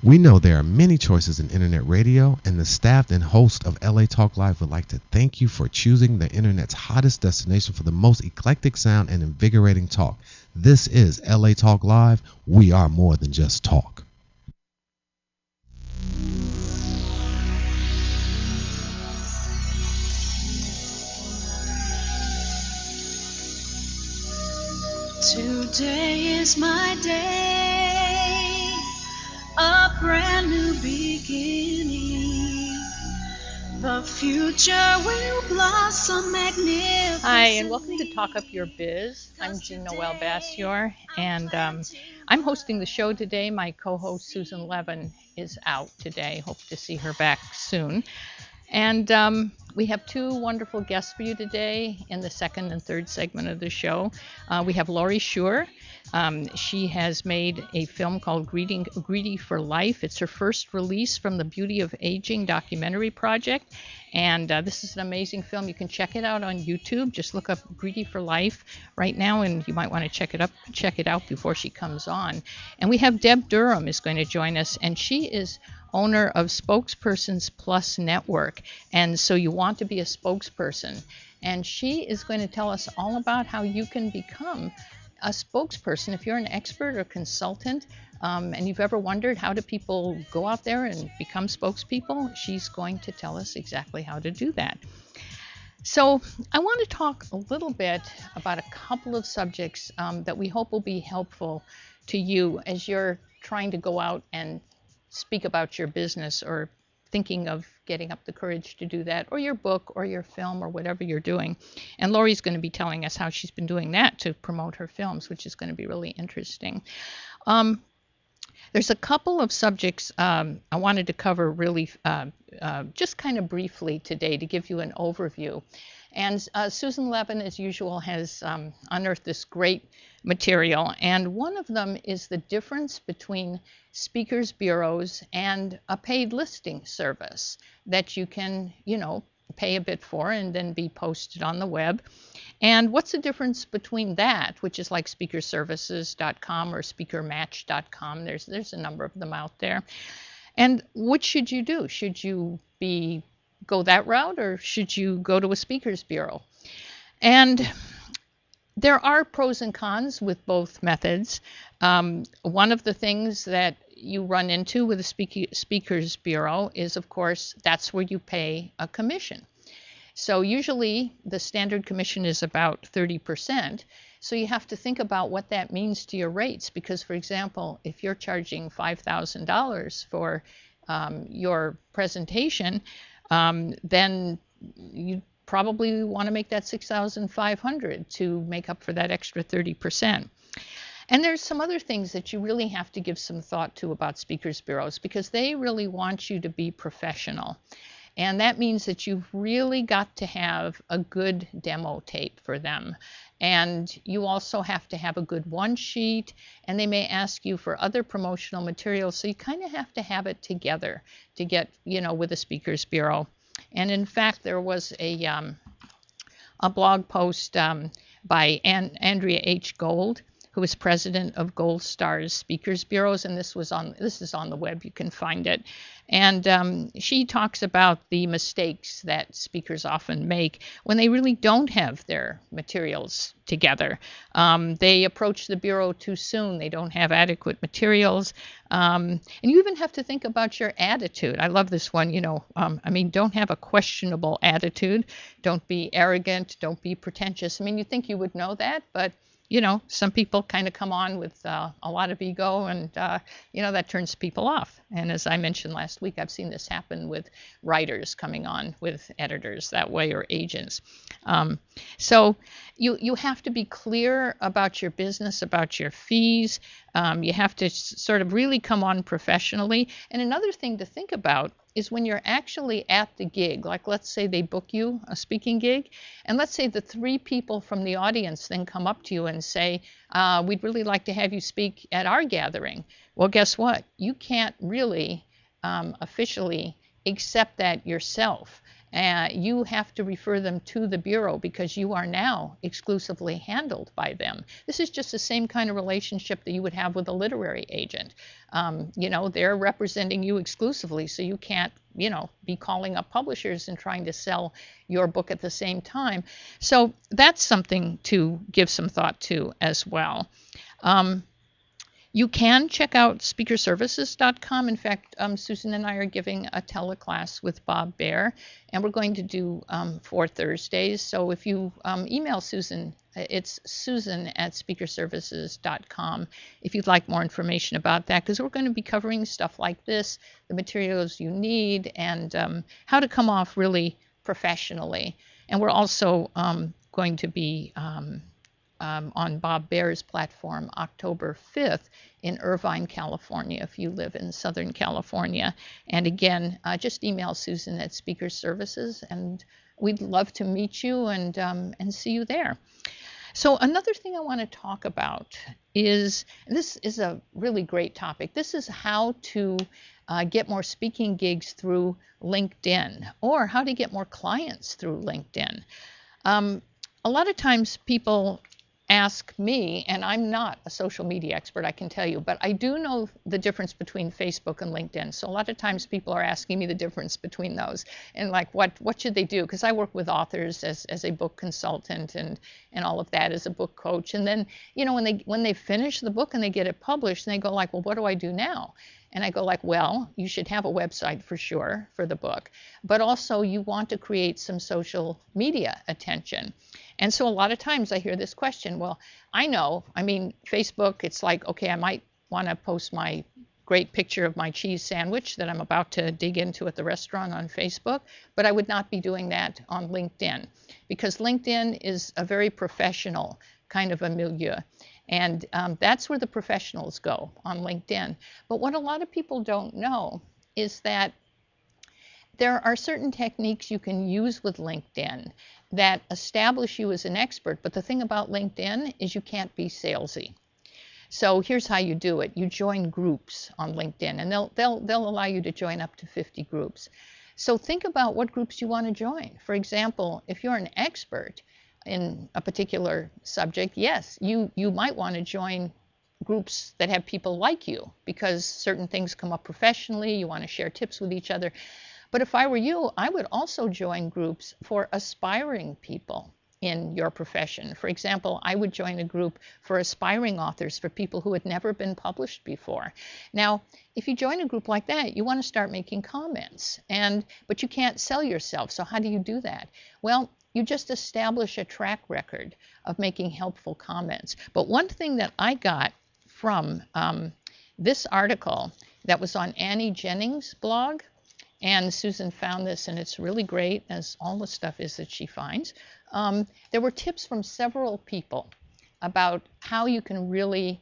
We know there are many choices in internet radio, and the staff and host of LA Talk Live would like to thank you for choosing the internet's hottest destination for the most eclectic sound and invigorating talk. This is LA Talk Live. We are more than just talk. Today is my day, a brand new beginning. The future will blossom magnificent. Hi, and welcome to Talk Up Your Biz. I'm Jean Noel Bassior, and I'm hosting the show today. My co-host Susan Levin is out today. Hope to see her back soon. And we have two wonderful guests for you today in the second and third segment of the show. We have Laurie Schur. She has made a film called Greedy for Life. It's her first release from the Beauty of Aging documentary project. And this is an amazing film. You can check it out on YouTube. Just look up Greedy for Life right now, and you might want to check it out before she comes on. And we have Deb Durham is going to join us, and she is owner of Spokespersons Plus Network. And so you want to be a spokesperson. And she is going to tell us all about how you can become a spokesperson. If you're an expert or consultant, and you've ever wondered how do people go out there and become spokespeople, she's going to tell us exactly how to do that. So I want to talk a little bit about a couple of subjects that we hope will be helpful to you as you're trying to go out and speak about your business or thinking of getting up the courage to do that, or your book or your film or whatever you're doing. And Laurie's going to be telling us how she's been doing that to promote her films, which is going to be really interesting. There's a couple of subjects I wanted to cover really just kind of briefly today to give you an overview. And Susan Levin, as usual, has unearthed this great material. And one of them is the difference between speakers bureaus and a paid listing service that you can, pay a bit for and then be posted on the web. And what's the difference between that, which is like speakerservices.com or speakermatch.com? There's a number of them out there. And what should you do? Should you go that route, or should you go to a speakers bureau? And there are pros and cons with both methods. One of the things that you run into with a speakers bureau is, of course, that's where you pay a commission. So usually the standard commission is about 30%. So you have to think about what that means to your rates, because, for example, if you're charging $5,000 for your presentation, then you probably want to make that $6,500 to make up for that extra 30%. And there's some other things that you really have to give some thought to about speakers bureaus, because they really want you to be professional. And that means that you've really got to have a good demo tape for them. And you also have to have a good one sheet, and they may ask you for other promotional materials. So you kind of have to have it together to get, with a speakers bureau. And in fact, there was a blog post by Andrea H. Gold, who is president of Gold Stars Speakers Bureaus, and this is on the web. You can find it. And she talks about the mistakes that speakers often make when they really don't have their materials together. They approach the bureau too soon. They don't have adequate materials. And you even have to think about your attitude. I love this one, don't have a questionable attitude. Don't be arrogant. Don't be pretentious. You'd think you would know that, but some people kind of come on with a lot of ego, and, that turns people off. And as I mentioned last week, I've seen this happen with writers coming on with editors that way, or agents. So you have to be clear about your business, about your fees. You have to sort of really come on professionally. And another thing to think about is when you're actually at the gig, like let's say they book you a speaking gig, and let's say the 3 people from the audience then come up to you and say, we'd really like to have you speak at our gathering. Well, guess what? You can't really officially accept that yourself. you have to refer them to the Bureau because you are now exclusively handled by them. This is just the same kind of relationship that you would have with a literary agent. They're representing you exclusively, so you can't, be calling up publishers and trying to sell your book at the same time. So that's something to give some thought to as well. You can check out speakerservices.com. In fact, Susan and I are giving a teleclass with Bob Baer, and we're going to do 4 Thursdays. So if you email Susan, it's susan@speakerservices.com if you'd like more information about that, because we're going to be covering stuff like this, the materials you need, and how to come off really professionally. And we're also going to be on Bob Baer's platform October 5th in Irvine, California, if you live in Southern California. And again, just email Susan at Speaker Services, and we'd love to meet you and see you there. So another thing I want to talk about is, this is a really great topic. This is how to get more speaking gigs through LinkedIn, or how to get more clients through LinkedIn. A lot of times people ask me, and I'm not a social media expert, I can tell you, but I do know the difference between Facebook and LinkedIn. So a lot of times people are asking me the difference between those and like what should they do? Because I work with authors as a book consultant and all of that, as a book coach. And then, when they finish the book and they get it published, and they go like, well, what do I do now? And I go like, well, you should have a website for sure for the book, but also you want to create some social media attention. And so a lot of times I hear this question, well, Facebook, it's like, okay, I might want to post my great picture of my cheese sandwich that I'm about to dig into at the restaurant on Facebook, but I would not be doing that on LinkedIn, because LinkedIn is a very professional kind of a milieu. And that's where the professionals go, on LinkedIn. But what a lot of people don't know is that there are certain techniques you can use with LinkedIn that establish you as an expert. But the thing about LinkedIn is you can't be salesy. So here's how you do it. You join groups on LinkedIn, and they'll allow you to join up to 50 groups. So think about what groups you want to join. For example, if you're an expert in a particular subject, yes, you might want to join groups that have people like you, because certain things come up professionally, you want to share tips with each other. But if I were you, I would also join groups for aspiring people in your profession. For example, I would join a group for aspiring authors, for people who had never been published before. Now, if you join a group like that, you want to start making comments, but you can't sell yourself. So how do you do that? Well, you just establish a track record of making helpful comments. But one thing that I got from this article that was on Annie Jennings' blog, and Susan found this, and it's really great, as all the stuff is that she finds. There were tips from several people about how you can really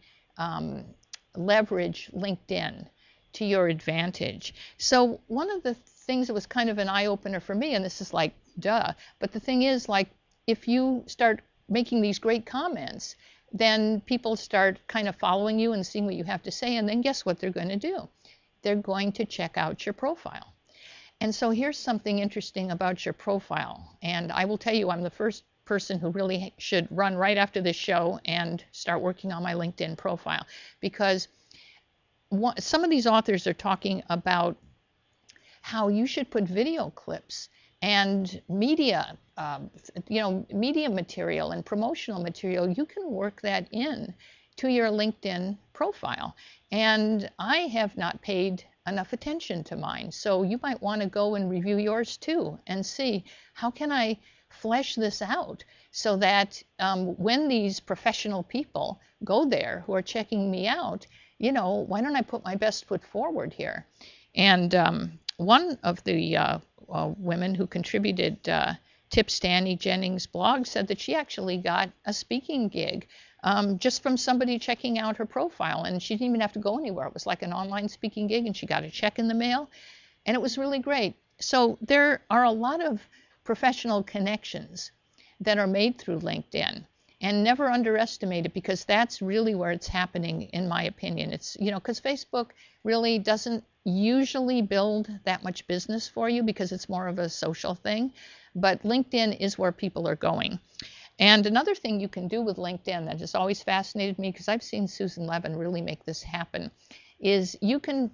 leverage LinkedIn to your advantage. So one of the things that was kind of an eye-opener for me, and this is like, duh, but the thing is, like, if you start making these great comments, then people start kind of following you and seeing what you have to say, and then guess what they're going to do? They're going to check out your profile. And so here's something interesting about your profile. And I will tell you, I'm the first person who really should run right after this show and start working on my LinkedIn profile, because some of these authors are talking about how you should put video clips and media, media material and promotional material. You can work that in to your LinkedIn profile. And I have not paid enough attention to mine. So you might want to go and review yours too and see, how can I flesh this out so that when these professional people go there who are checking me out, why don't I put my best foot forward here? And one of the women who contributed tips to Annie Jennings' blog said that she actually got a speaking gig just from somebody checking out her profile, and she didn't even have to go anywhere. It was like an online speaking gig, and she got a check in the mail, and it was really great. So there are a lot of professional connections that are made through LinkedIn, and never underestimate it, because that's really where it's happening, in my opinion. It's, because Facebook really doesn't usually build that much business for you because it's more of a social thing, but LinkedIn is where people are going. And another thing you can do with LinkedIn that has always fascinated me, because I've seen Susan Levin really make this happen, is you can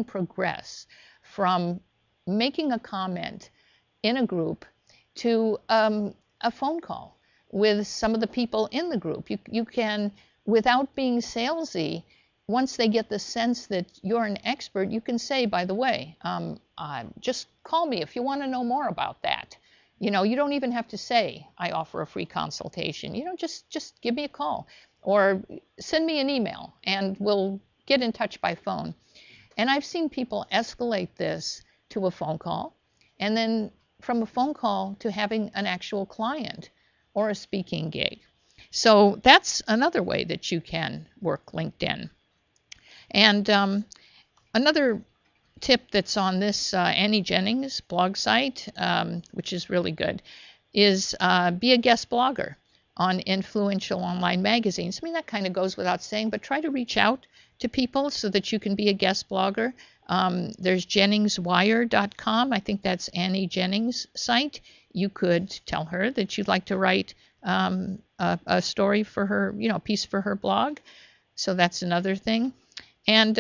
progress from making a comment in a group to a phone call with some of the people in the group. You can, without being salesy, once they get the sense that you're an expert, you can say, by the way, just call me if you want to know more about that. You don't even have to say, I offer a free consultation. Just give me a call or send me an email and we'll get in touch by phone. And I've seen people escalate this to a phone call, and then from a phone call to having an actual client or a speaking gig. So that's another way that you can work LinkedIn. And another tip that's on this Annie Jennings blog site, which is really good, is be a guest blogger on influential online magazines. I mean, that kind of goes without saying, but try to reach out to people so that you can be a guest blogger. There's JenningsWire.com. I think that's Annie Jennings' site. You could tell her that you'd like to write a story for her, a piece for her blog. So that's another thing. And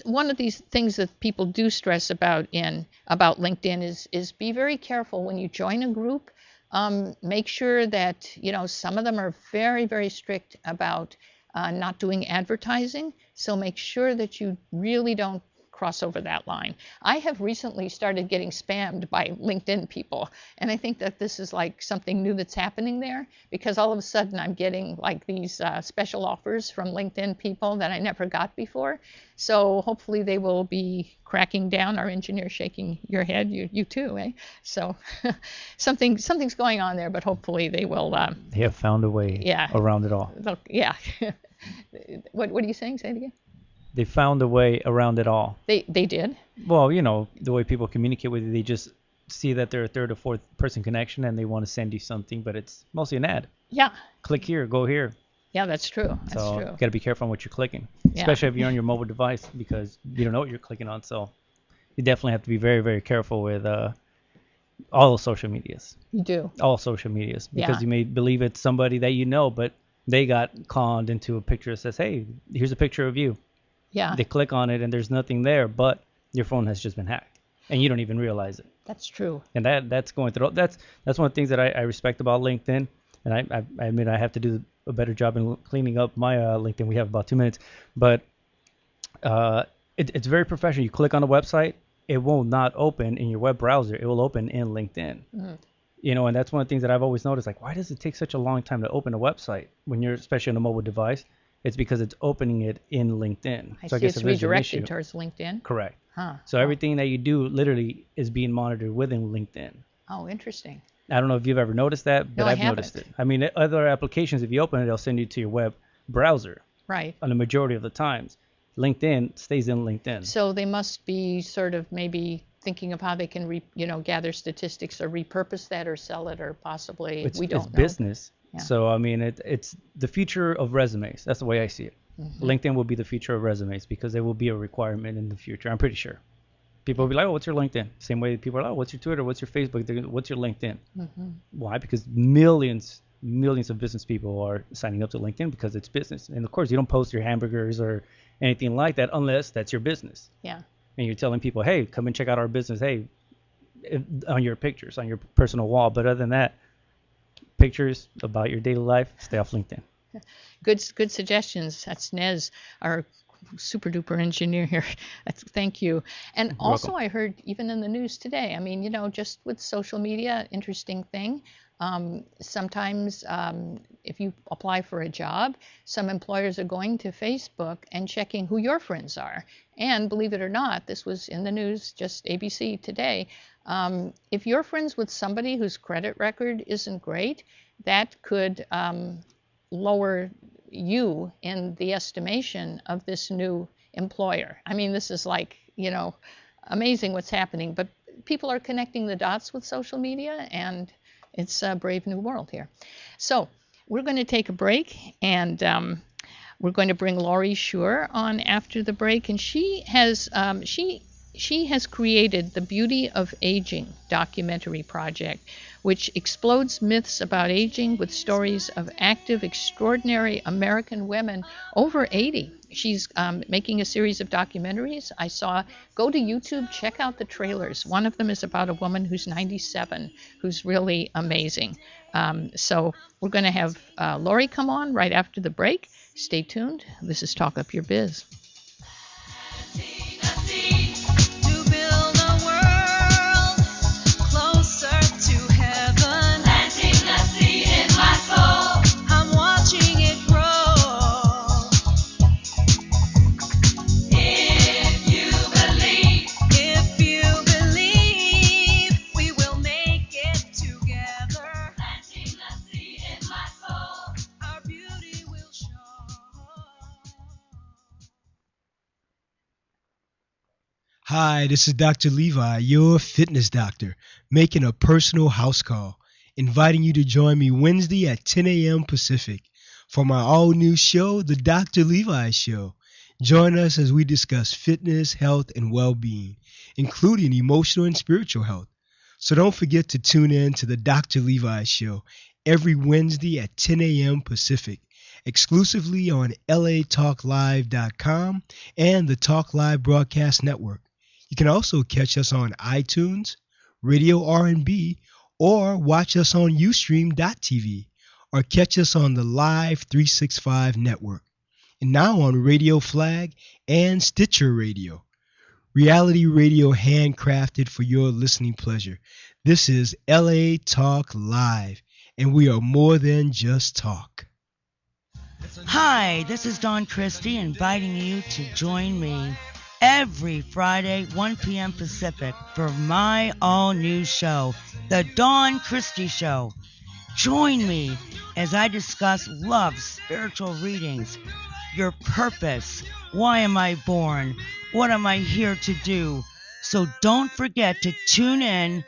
one of these things that people do stress about LinkedIn is be very careful when you join a group. Make sure that, some of them are very, very strict about not doing advertising. So make sure that you really don't cross over that line. I have recently started getting spammed by LinkedIn people, and I think that this is like something new that's happening there, because all of a sudden I'm getting like these special offers from LinkedIn people that I never got before. So hopefully they will be cracking down. Our engineer shaking your head, you too, eh? So something's going on there, but hopefully they will. They have found a way around it all. Look, yeah. What are you saying? Say it again. They found a way around it all. They did? Well, the way people communicate with you, they just see that they're a third or fourth person connection and they want to send you something, but it's mostly an ad. Yeah. Click here, go here. Yeah, that's true. So you got to be careful on what you're clicking, especially if you're on your mobile device, because you don't know what you're clicking on. So you definitely have to be very, very careful with all social medias. You do. All social medias, because you may believe it's somebody that you know, but they got conned into a picture that says, hey, here's a picture of you. Yeah. They click on it and there's nothing there, but your phone has just been hacked and you don't even realize it. That's true. And that's going through. That's one of the things that I respect about LinkedIn. And I admit I have to do a better job in cleaning up my LinkedIn. We have about 2 minutes, but it's very professional. You click on the website, it will not open in your web browser. It will open in LinkedIn. Mm-hmm. And that's one of the things that I've always noticed. Like, why does it take such a long time to open a website when you're, especially on a mobile device? It's because it's opening it in LinkedIn. I guess it's redirected towards LinkedIn. Correct. Huh. So everything that you do literally is being monitored within LinkedIn. Oh, interesting. I don't know if you've ever noticed that, but I've noticed it. I mean, other applications, if you open it, they'll send you to your web browser. Right. On the majority of the times. LinkedIn stays in LinkedIn. So they must be sort of maybe thinking of how they can, gather statistics or repurpose that or sell it, or possibly, we don't know. It's business. Yeah. So, I mean, it's the future of resumes. That's the way I see it. Mm-hmm. LinkedIn will be the future of resumes because there will be a requirement in the future. I'm pretty sure. People will be like, oh, what's your LinkedIn? Same way people are like, oh, what's your Twitter? What's your Facebook? What's your LinkedIn? Mm-hmm. Why? Because millions of business people are signing up to LinkedIn because it's business. And, of course, you don't post your hamburgers or anything like that unless that's your business. Yeah. And you're telling people, hey, come and check out our business. Hey, on your pictures, on your personal wall. But other than that, pictures about your daily life, stay off LinkedIn. Good suggestions. That's Nez, our super duper engineer here. Thank you. And You're also welcome. I heard even in the news today, I mean, just with social media, interesting thing. Sometimes if you apply for a job, some employers are going to Facebook and checking who your friends are. And believe it or not, this was in the news, just ABC today. If you're friends with somebody whose credit record isn't great, that could lower you in the estimation of this new employer. I mean, this is like, amazing what's happening, but people are connecting the dots with social media, and It's a brave new world here. So we're going to take a break, and we're going to bring Laurie Shure on after the break, and she has created the Beauty of Aging documentary project, which explodes myths about aging with stories of active, extraordinary American women over 80. She's making a series of documentaries. Go to YouTube, check out the trailers. One of them is about a woman who's 97, who's really amazing. So we're going to have Laurie come on right after the break. Stay tuned. This is Talk Up Your Biz. Hi, this is Dr. Levi, your fitness doctor, making a personal house call, inviting you to join me Wednesday at 10 a.m. Pacific for my all-new show, The Dr. Levi Show. Join us as we discuss fitness, health, and well-being, including emotional and spiritual health. So don't forget to tune in to The Dr. Levi Show every Wednesday at 10 a.m. Pacific, exclusively on latalklive.com and the Talk Live Broadcast Network. You can also catch us on iTunes, Radio R&B, or watch us on Ustream.tv, or catch us on the Live 365 network, and now on Radio Flag and Stitcher Radio. Reality radio handcrafted for your listening pleasure. This is LA Talk Live, and we are more than just talk. Hi, this is Dawn Christie inviting you to join me every Friday, 1 p.m. Pacific, for my all-new show, The Dawn Christie Show. Join me as I discuss love, spiritual readings, your purpose, why am I born, what am I here to do. So don't forget to tune in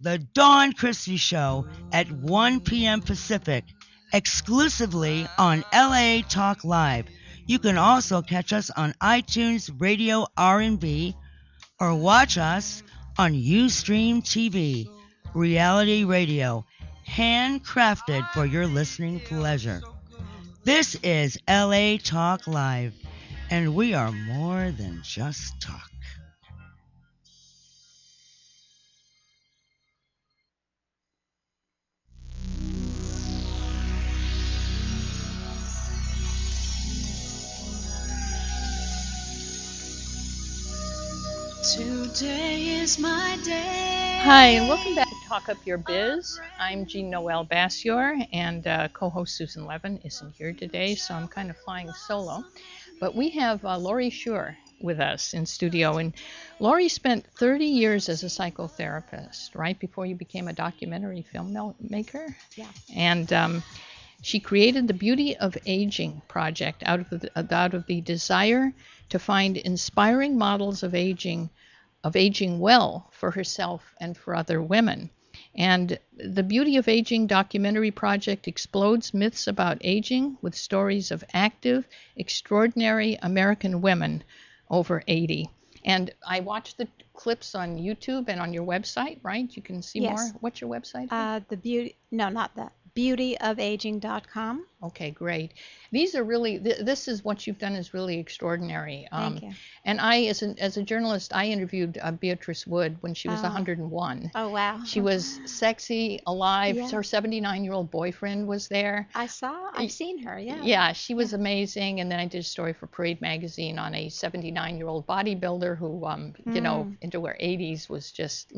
The Dawn Christie Show at 1 p.m. Pacific, exclusively on LA Talk Live. You can also catch us on iTunes, Radio R&B, or watch us on Ustream TV, reality radio, handcrafted for your listening pleasure. This is LA Talk Live, and we are more than just talk. Today is my day. Hi, and welcome back to Talk Up Your Biz. I'm Jean Noel Bassior, and co-host Susan Levin isn't here today, so I'm kind of flying solo. But we have Laurie Shure with us in studio, and Laurie spent 30 years as a psychotherapist, right before you became a documentary filmmaker. Yeah. And she created the Beauty of Aging project out of the desire to find inspiring models of aging well for herself and for other women. And the Beauty of Aging documentary project explodes myths about aging with stories of active, extraordinary American women over 80. And I watched the clips on YouTube and on your website, right? You can see more. What's your website? Beautyofaging.com. Okay, great. These are really, this is what you've done is really extraordinary. Thank you. And I, as a journalist, I interviewed Beatrice Wood when she was 101. Oh, wow. She was sexy, alive. Yeah. Her 79-year-old boyfriend was there. I've seen her, yeah. Yeah, she was amazing. And then I did a story for Parade magazine on a 79-year-old bodybuilder who, into her 80s was just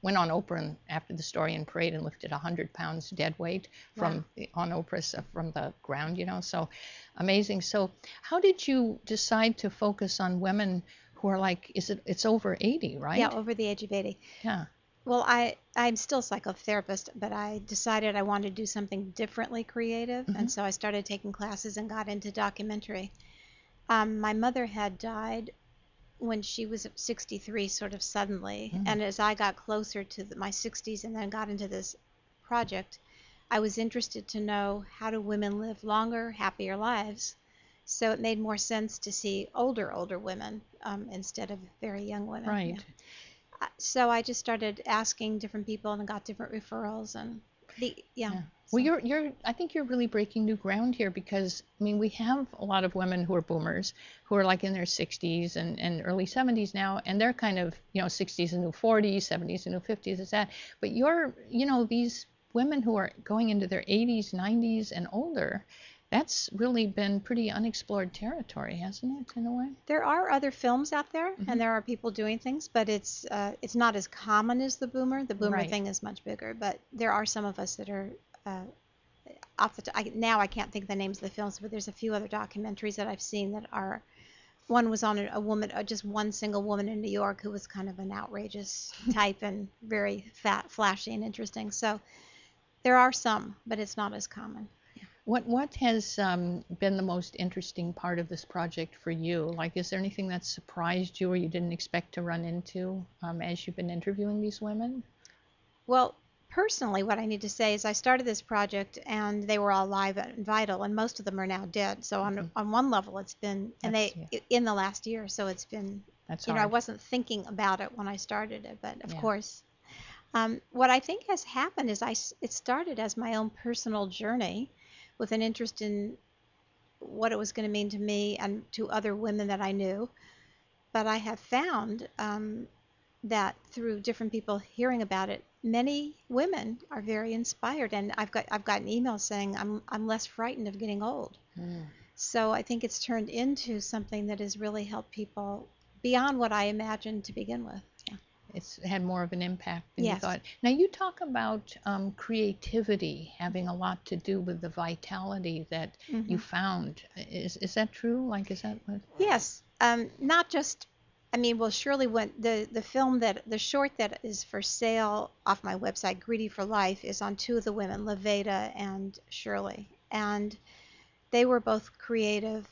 went on Oprah and after the story in Parade and lifted 100 pounds dead weight on Oprah from the ground, So amazing. So how did you decide to focus on women who are like, it's over 80, right? Yeah, over the age of 80. Yeah. Well, I'm still a psychotherapist, but I decided I wanted to do something differently creative, and so I started taking classes and got into documentary. My mother had died when she was 63, sort of suddenly, and as I got closer to my 60s and then got into this project, I was interested to know, how do women live longer, happier lives? So it made more sense to see older women instead of very young women. Right. So I just started asking different people and got different referrals, and Well, so- you're I think you're really breaking new ground here, because I mean, we have a lot of women who are boomers who are like in their 60s and early 70s now, and they're kind of, 60s and new 40s, 70s and new 50s, is that. But these women who are going into their 80s, 90s and older, that's really been pretty unexplored territory, hasn't it, in a way? There are other films out there, and there are people doing things, but it's not as common as the boomer. The boomer Right. thing is much bigger, but there are some of us that are now I can't think of the names of the films, but there's a few other documentaries that I've seen that are. One was on a woman, just one single woman in New York who was kind of an outrageous type and very fat, flashy, and interesting. So there are some, but it's not as common. What has been the most interesting part of this project for you? Like, is there anything that surprised you or you didn't expect to run into as you've been interviewing these women? Well, personally, what I need to say is I started this project and they were all live and vital, and most of them are now dead. So on one level, it's been, and in the last year, so it's been, That's I hard. wasn't thinking about it when I started it, but of Yeah. course. What I think has happened is it started as my own personal journey with an interest in what it was going to mean to me and to other women that I knew. But I have found that through different people hearing about it, many women are very inspired, and I've gotten emails saying I'm less frightened of getting old. So I think it's turned into something that has really helped people beyond what I imagined to begin with. It's had more of an impact than you Yes. thought. Now, you talk about creativity having a lot to do with the vitality that you found. Is that true? Like, is that what? Yes, not just. I mean, well, Shirley went the short that is for sale off my website, Greedy for Life, is on two of the women, Laveda and Shirley, and they were both creative.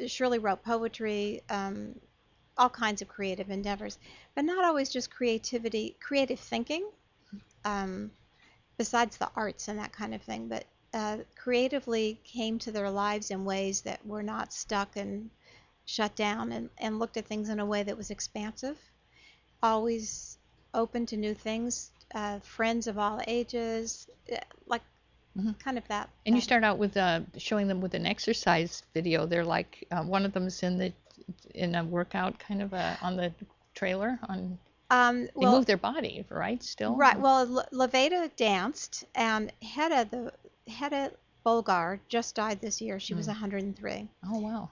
Shirley wrote poetry, all kinds of creative endeavors, but not always just creative thinking, besides the arts and that kind of thing, but creatively came to their lives in ways that were not stuck and shut down, and looked at things in a way that was expansive, always open to new things, friends of all ages, like kind of that. And you start out with showing them with an exercise video. They're like one of them's in a workout kind of on the trailer on. They move their body, right? Still. Right. Well, Laveda danced, and Hedda Bolgar just died this year. She was 103. Oh wow.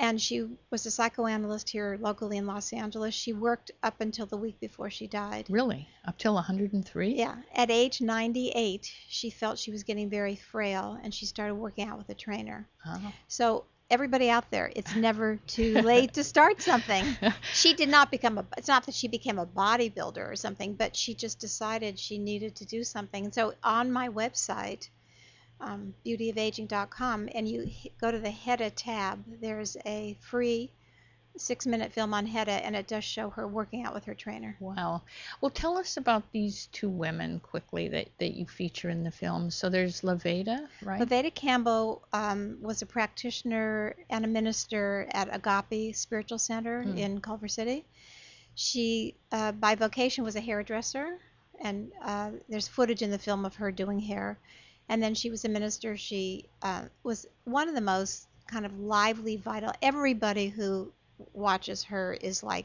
And she was a psychoanalyst here locally in Los Angeles. She worked up until the week before she died. Really? Up till 103? Yeah. At age 98, she felt she was getting very frail, and she started working out with a trainer. Oh. So everybody out there, it's never too late to start something. She did not it's not that she became a bodybuilder or something, but she just decided she needed to do something. And so on my website, beautyofaging.com, and you go to the Hedda tab, there's a free 6-minute film on Hedda, and it does show her working out with her trainer. Wow. Well, tell us about these two women quickly that you feature in the film. So there's Laveda, right? Laveda Campbell was a practitioner and a minister at Agape Spiritual Center in Culver City. She, by vocation, was a hairdresser, and there's footage in the film of her doing hair. And then she was a minister. She was one of the most kind of lively, vital. Everybody who watches her is like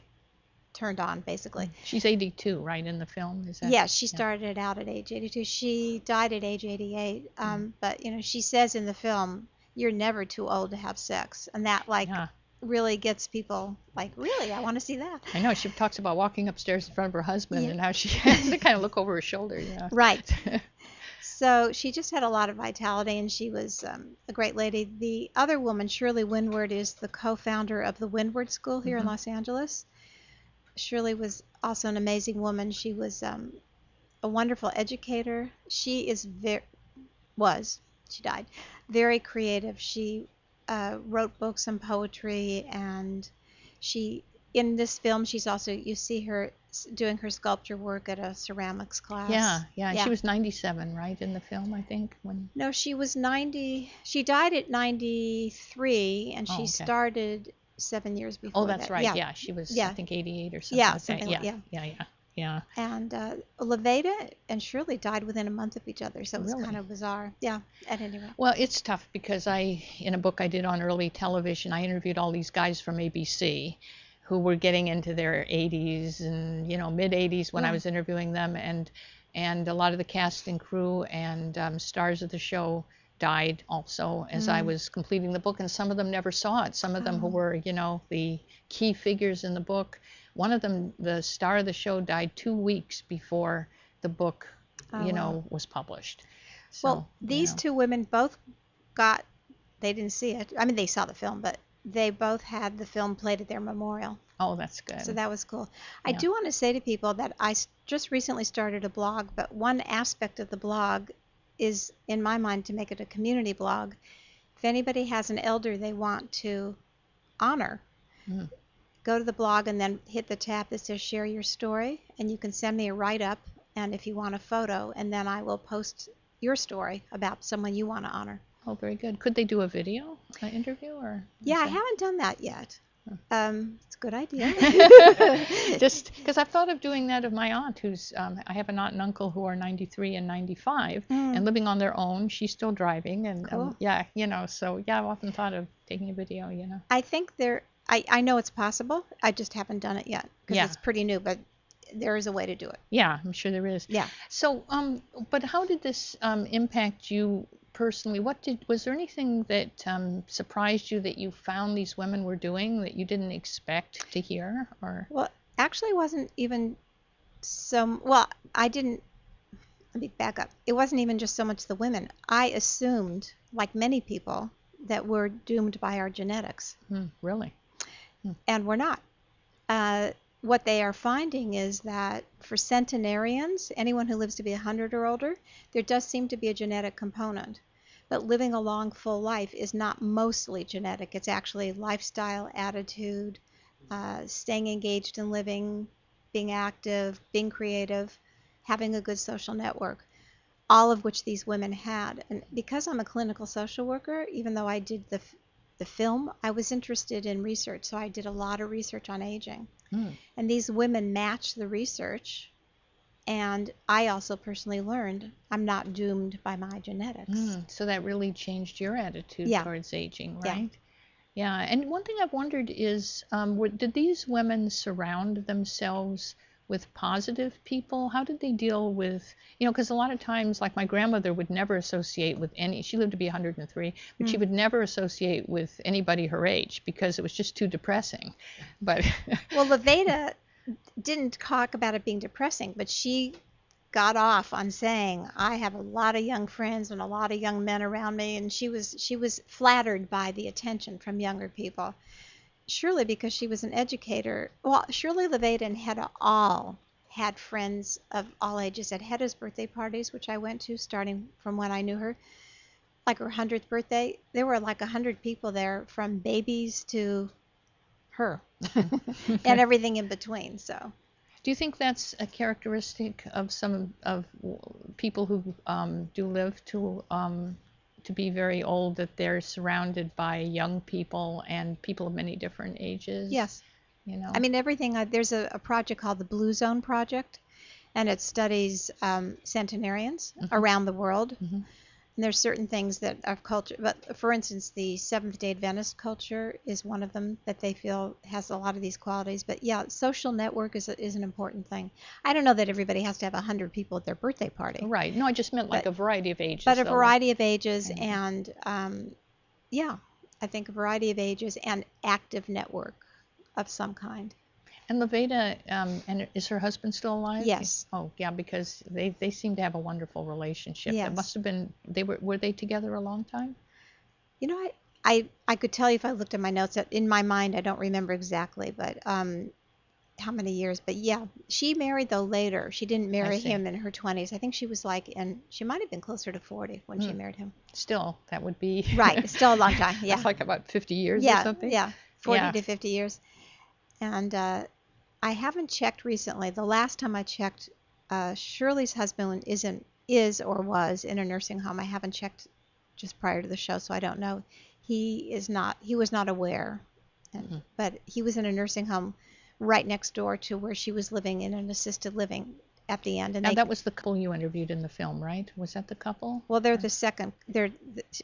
turned on, basically. She's 82, right, in the film? Is that? Yeah, she started out at age 82. She died at age 88. But she says in the film, "You're never too old to have sex," and that really gets people like, really, I want to see that. I know. She talks about walking upstairs in front of her husband and how she has to kind of look over her shoulder. Yeah. Right. So she just had a lot of vitality, and she was a great lady. The other woman, Shirley Windward, is the co-founder of the Windward School here in Los Angeles. Shirley was also an amazing woman. She was a wonderful educator. She died, very creative. She wrote books and poetry, and she in this film, she's also, you see her doing her sculpture work at a ceramics class. Yeah. And she was 97, right, in the film, I think. When No, she was 90. She died at 93, and she okay. started 7 years before that. Oh, that's right. Yeah, she was, I think, 88 or something Yeah, like something that. like- Yeah. And Levada and Shirley died within a month of each other, so it was Really? kind of bizarre. Yeah, at any rate. Well, it's tough because in a book I did on early television, I interviewed all these guys from ABC who were getting into their 80s and, mid 80s when I was interviewing them, and a lot of the cast and crew and stars of the show died also as I was completing the book, and some of them never saw it. Some of them who were, the key figures in the book. One of them, the star of the show, died 2 weeks before the book, was published. So, Well, these two women both they didn't see it. I mean, they saw the film, but they both had the film played at their memorial. Oh, that's good. So that was cool. I do want to say to people that I just recently started a blog, but one aspect of the blog is, in my mind, to make it a community blog. If anybody has an elder they want to honor, go to the blog and then hit the tab that says share your story, and you can send me a write-up, and if you want a photo, and then I will post your story about someone you want to honor. Oh, very good. Could they do a video interview or? Yeah, I haven't done that yet. It's a good idea. Just because I've thought of doing that of my aunt, who's I have an aunt and uncle who are 93 and 95 and living on their own. She's still driving, and Cool. so I've often thought of taking a video. I think I know it's possible. I just haven't done it yet because it's pretty new, but there is a way to do it. Yeah, I'm sure there is. Yeah. So, but how did this impact you personally? Was there anything that surprised you that you found these women were doing that you didn't expect to hear? Or Well, actually, it wasn't even let me back up. It wasn't even just so much the women. I assumed, like many people, that we're doomed by our genetics. Really? And we're not. What they are finding is that for centenarians, anyone who lives to be 100 or older, there does seem to be a genetic component. But living a long, full life is not mostly genetic. It's actually lifestyle, attitude, staying engaged in living, being active, being creative, having a good social network, all of which these women had. And because I'm a clinical social worker, even though I did the film, I was interested in research, so I did a lot of research on aging. And these women matched the research, and I also personally learned I'm not doomed by my genetics. So that really changed your attitude towards aging, Yeah. right? Yeah. And one thing I've wondered is, did these women surround themselves with positive people? How did they deal with, because a lot of times, like my grandmother would never associate with she lived to be 103, but she would never associate with anybody her age because it was just too depressing. But Well, Levada didn't talk about it being depressing, but she got off on saying, I have a lot of young friends and a lot of young men around me, and she was flattered by the attention from younger people. Surely because she was an educator. Well, Shirley Levada and Hedda all had friends of all ages at Hedda's birthday parties, which I went to starting from when I knew her. Like her 100th birthday, there were like 100 people there, from babies to her and everything in between. So do you think that's a characteristic of some of people who do live to be very old, that they're surrounded by young people and people of many different ages? Yes. I mean, there's a project called the Blue Zone Project, and it studies centenarians around the world. And there's certain things that are culture, but for instance, the Seventh-day Adventist culture is one of them that they feel has a lot of these qualities. But yeah, social network is an important thing. I don't know that everybody has to have 100 people at their birthday party. Right. No, I just meant like a variety of ages. But a variety of ages, and I think a variety of ages and active network of some kind. And Levada, and is her husband still alive? Yes. Oh, yeah, because they seem to have a wonderful relationship. Yes. It must have been, were they together a long time? I could tell you if I looked at my notes. In my mind, I don't remember exactly, but how many years. But yeah, she married though later. She didn't marry him in her 20s. I think she was she might have been closer to 40 when she married him. Still, that would be... Right, still a long time, yeah. That's like about 50 years or something? Yeah, 40 to 50 years. And I haven't checked recently. The last time I checked, Shirley's husband is or was in a nursing home. I haven't checked just prior to the show, so I don't know. He was not aware, but he was in a nursing home right next door to where she was living in an assisted living at the end. And Now, that was the couple you interviewed in the film, right? Was that the couple? well, they're the second.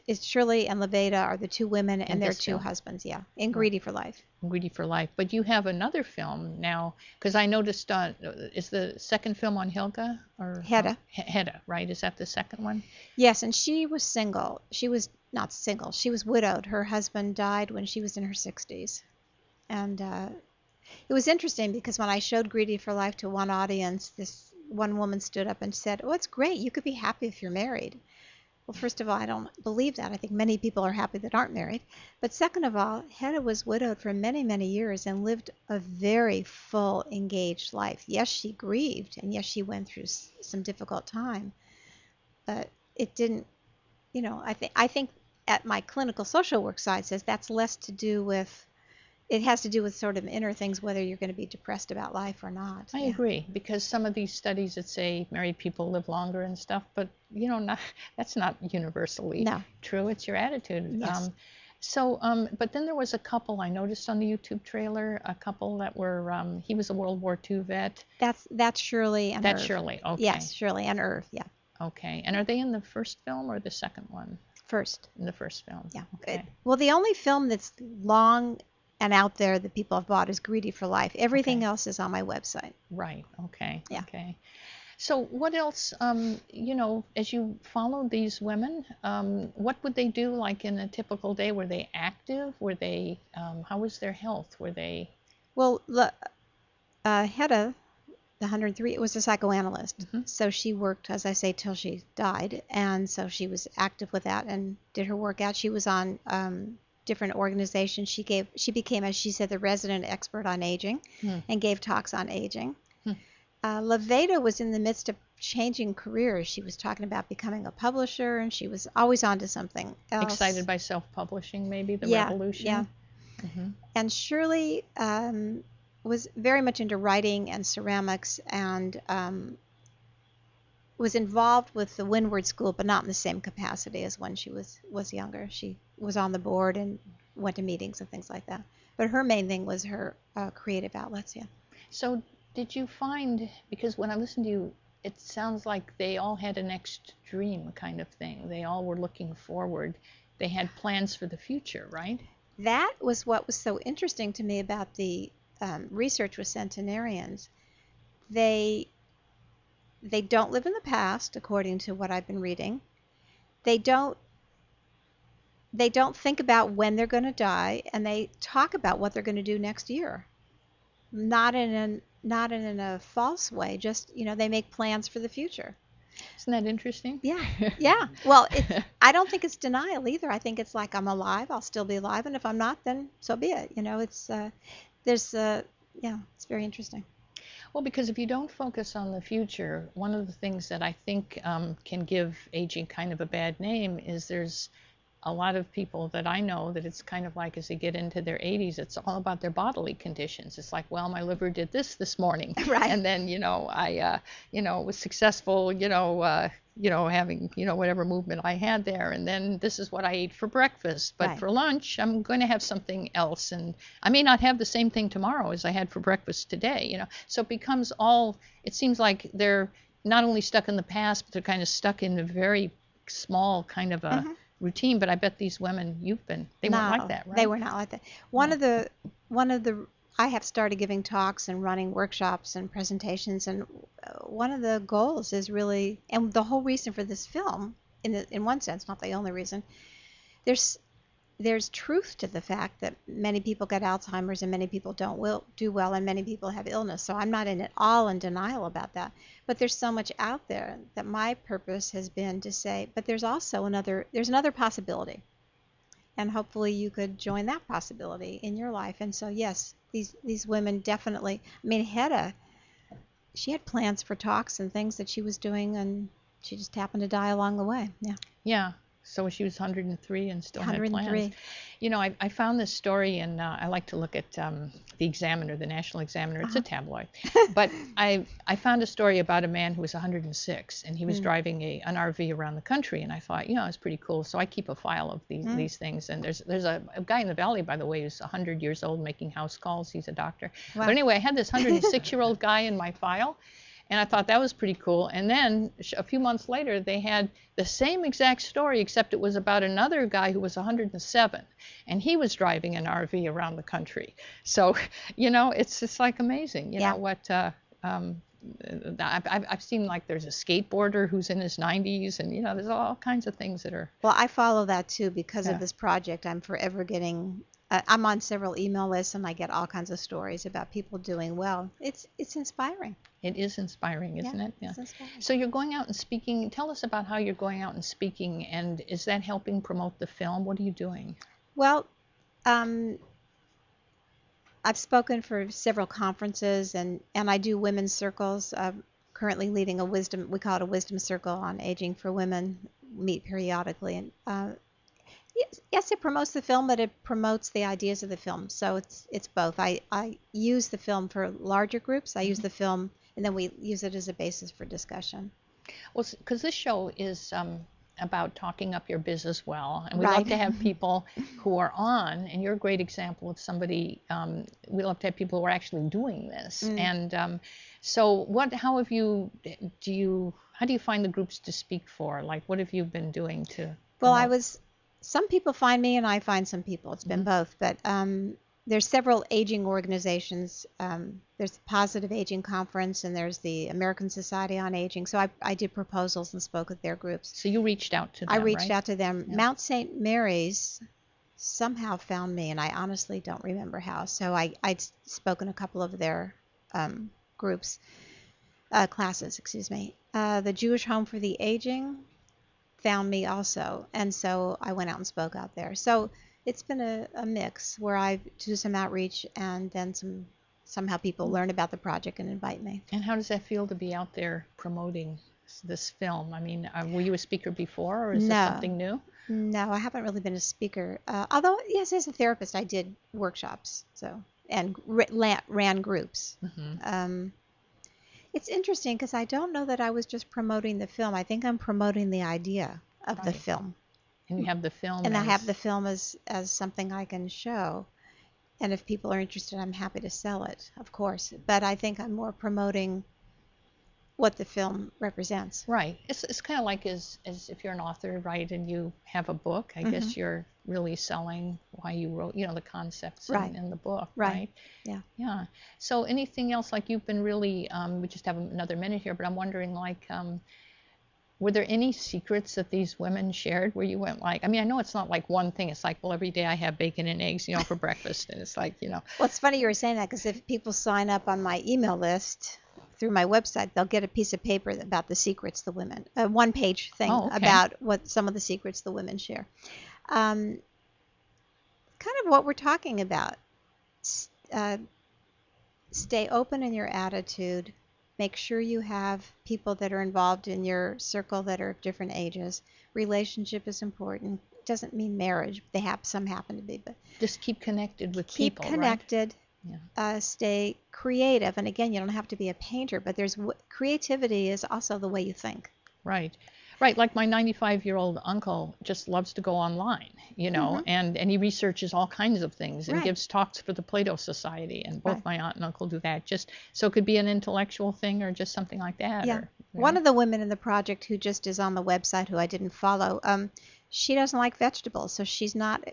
It's Shirley and Levada are the two women, and their this two film. husbands. Yeah, in Greedy for Life. Greedy for Life. But you have another film now, because I noticed is the second film on Helga or Hedda. Hedda, right? Is that the second one? Yes, and she was single. She was not single. She was widowed. Her husband died when she was in her 60s, and it was interesting because when I showed Greedy for Life to one audience, this one woman stood up and said, "Oh, it's great. You could be happy if you're married." Well, first of all, I don't believe that. I think many people are happy that aren't married. But second of all, Hedda was widowed for many, many years and lived a very full, engaged life. Yes, she grieved, and yes, she went through some difficult time. But it didn't, I think at my clinical social work side says that's less to do with, it has to do with sort of inner things, whether you're going to be depressed about life or not. I agree, because some of these studies that say married people live longer and stuff, but that's not universally true. It's your attitude. Yes. But then there was a couple I noticed on the YouTube trailer, a couple that were, he was a World War II vet. That's Shirley and That's Irv. Shirley, okay. Yes, Shirley and Irv, yeah. Okay, and are they in the first film or the second one? First. In the first film. Yeah. Okay. Well, the only film that's long and out there that people have bought is Greedy for Life. Everything else is on my website. Right. Okay. Yeah. Okay. So what else, as you follow these women, what would they do like in a typical day? Were they active? Were they, how was their health? Were they? Well, Hedda, the 103, was a psychoanalyst. So she worked, as I say, till she died. And so she was active with that and did her work out. She was on different organizations. She became, as she said, the resident expert on aging and gave talks on aging. Levada was in the midst of changing careers. She was talking about becoming a publisher, and she was always on to something else. Excited by self-publishing, maybe, the revolution? Yeah. And Shirley was very much into writing and ceramics and was involved with the Windward School, but not in the same capacity as when she was younger. She was on the board and went to meetings and things like that. But her main thing was her creative outlets, yeah. So did you find, because when I listened to you, it sounds like they all had an extreme kind of thing. They all were looking forward. They had plans for the future, right? That was what was so interesting to me about the research with centenarians. They don't live in the past, according to what I've been reading. They don't think about when they're going to die, and they talk about what they're going to do next year. Not in a false way, just they make plans for the future. Isn't that interesting? Yeah. Yeah. Well, I don't think it's denial either. I think it's like, I'm alive, I'll still be alive, and if I'm not, then so be it. It's it's very interesting. Well, because if you don't focus on the future, one of the things that I think can give aging kind of a bad name is there's a lot of people that I know that it's kind of like as they get into their 80s, it's all about their bodily conditions. It's like, well, my liver did this morning, right? And then I was successful, having whatever movement I had there, and then this is what I ate for breakfast. But for lunch, I'm going to have something else, and I may not have the same thing tomorrow as I had for breakfast today. So it becomes it seems like they're not only stuck in the past, but they're kind of stuck in a very small kind of a routine. But I bet these women they weren't like that, right? They were not like that. One of the I have started giving talks and running workshops and presentations, and one of the goals is really, and the whole reason for this film, in one sense, not the only reason, there's truth to the fact that many people get Alzheimer's and many people don't do well, and many people have illness. So I'm not at all in denial about that. But there's so much out there that my purpose has been to say, but there's also another possibility. And hopefully you could join that possibility in your life. And so, yes, these women definitely, Hedda, she had plans for talks and things that she was doing, and she just happened to die along the way. Yeah. Yeah. So she was 103 and still had plans. 103. You know, I found this story, and I like to look at the Examiner, the National Examiner. It's a tabloid. But I found a story about a man who was 106, and he was driving an RV around the country. And I thought, you know, it's pretty cool. So I keep a file of these things. And there's a guy in the valley, by the way, who's 100 years old making house calls. He's a doctor. Wow. But anyway, I had this 106-year-old guy in my file. And I thought that was pretty cool. And then a few months later, they had the same exact story, except it was about another guy who was 107, and he was driving an RV around the country. So, you know, it's like amazing. You know what? I've seen, like, there's a skateboarder who's in his 90s, and you know, there's all kinds of things that are. Well, I follow that too because of this project. I'm forever getting. I'm on several email lists, and I get all kinds of stories about people doing well. It's inspiring. It is inspiring, isn't it? Yeah. It's inspiring. So you're going out and speaking. Tell us about how you're going out and speaking, and is that helping promote the film? What are you doing? Well, I've spoken for several conferences, and I do women's circles. I'm currently leading we call it a wisdom circle on aging for women, meet periodically. And yes, it promotes the film, but it promotes the ideas of the film. So it's both. I use the film for larger groups. I use the film, and then we use it as a basis for discussion. Well, because this show is about talking up your biz as well, and we love to have people who are on, and you're a great example of somebody. We love to have people who are actually doing this. And so, how do you find the groups to speak for? Like, what have you been doing to? Well, some people find me, and I find some people. It's been both, but there's several aging organizations. There's the Positive Aging Conference, and there's the American Society on Aging. So I did proposals and spoke at their groups. So you reached out to them, I reached right? out to them. Yeah. Mount St. Mary's somehow found me, and I honestly don't remember how. So I'd spoken a couple of their classes, excuse me. The Jewish Home for the Aging found me also, and so I went out and spoke out there. So it's been a mix where I do some outreach, and then somehow people learn about the project and invite me. And how does that feel to be out there promoting this film? I mean, were you a speaker before, or is this something new? No, I haven't really been a speaker. Although, yes, as a therapist, I did workshops, and ran groups. It's interesting because I don't know that I was just promoting the film. I think I'm promoting the idea of the film. And you have the film. And I have the film as something I can show. And if people are interested, I'm happy to sell it, of course. But I think I'm more promoting what the film represents. Right. It's kind of like as if you're an author, right, and you have a book, I guess you're really selling why you wrote, you know, the concepts in the book, right? Yeah. Yeah. So anything else, like you've been really, we just have another minute here, but I'm wondering, like, were there any secrets that these women shared where you went like, I mean, I know it's not like one thing. It's like, well, every day I have bacon and eggs, you know, for breakfast. And it's like, you know. Well, it's funny you were saying that because if people sign up on my email list through my website, they'll get a piece of paper about the secrets the women, a one-page thing about what some of the secrets the women share. Kind of what we're talking about. Stay open in your attitude. Make sure you have people that are involved in your circle that are of different ages. Relationship is important. It doesn't mean marriage. Some happen to be, but just keep connected with people. Keep connected. Right? Yeah. Stay creative. And again, you don't have to be a painter, but creativity is also the way you think. Right. Right, like my 95-year-old uncle just loves to go online, you know, and he researches all kinds of things and gives talks for the Plato Society, and both my aunt and uncle do that. Just so it could be an intellectual thing or just something like that. Yeah. One of the women in the project who just is on the website who I didn't follow, she doesn't like vegetables, so she's not.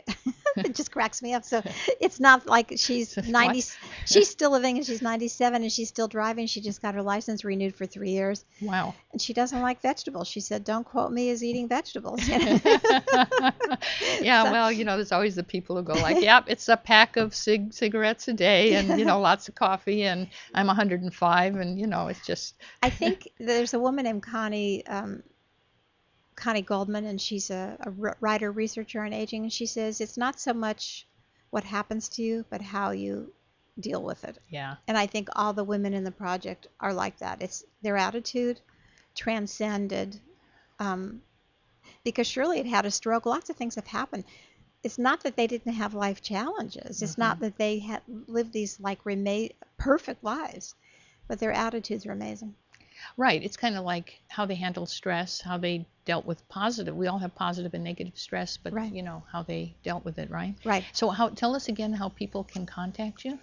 It just cracks me up. So it's not like she's 90. She's still living, and she's 97, and she's still driving. She just got her license renewed for 3 years. Wow. And she doesn't like vegetables. She said, "Don't quote me as eating vegetables." Yeah. Well, you know, there's always the people who go like, "Yep, it's a pack of cigarettes a day, and you know, lots of coffee, and I'm 105, and you know, it's just." I think there's a woman named Connie Goldman, and she's a writer, researcher on aging, and she says it's not so much what happens to you, but how you deal with it. Yeah. And I think all the women in the project are like that. It's their attitude transcended. because Shirley had had a stroke. Lots of things have happened. It's not that they didn't have life challenges. It's not that they had lived these like perfect lives, but their attitudes are amazing. Right. It's kind of like how they handled stress, how they dealt with positive. We all have positive and negative stress, but Right. you know how they dealt with it, right? Right. So tell us again how people can contact you.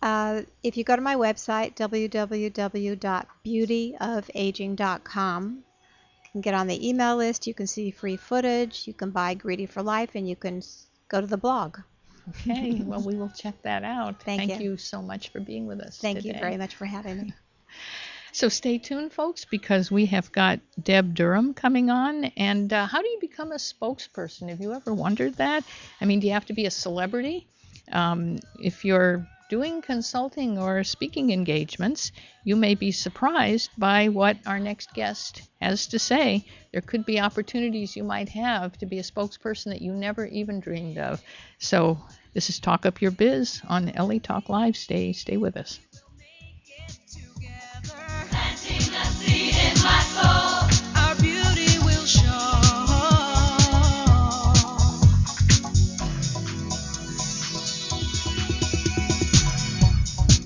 If you go to my website, www.beautyofaging.com, you can get on the email list. You can see free footage. You can buy Greedy for Life, and you can go to the blog. Okay. Well, we will check that out. Thank you so much for being with us Thank today. you very much for having me. So stay tuned, folks, because we have got Deb Durham coming on. And how do you become a spokesperson? Have you ever wondered that? I mean, do you have to be a celebrity? If you're doing consulting or speaking engagements, you may be surprised by what our next guest has to say. There could be opportunities you might have to be a spokesperson that you never even dreamed of. So this is Talk Up Your Biz on LA Talk Live. Stay with us. Planting a seed in my soul, our beauty will show.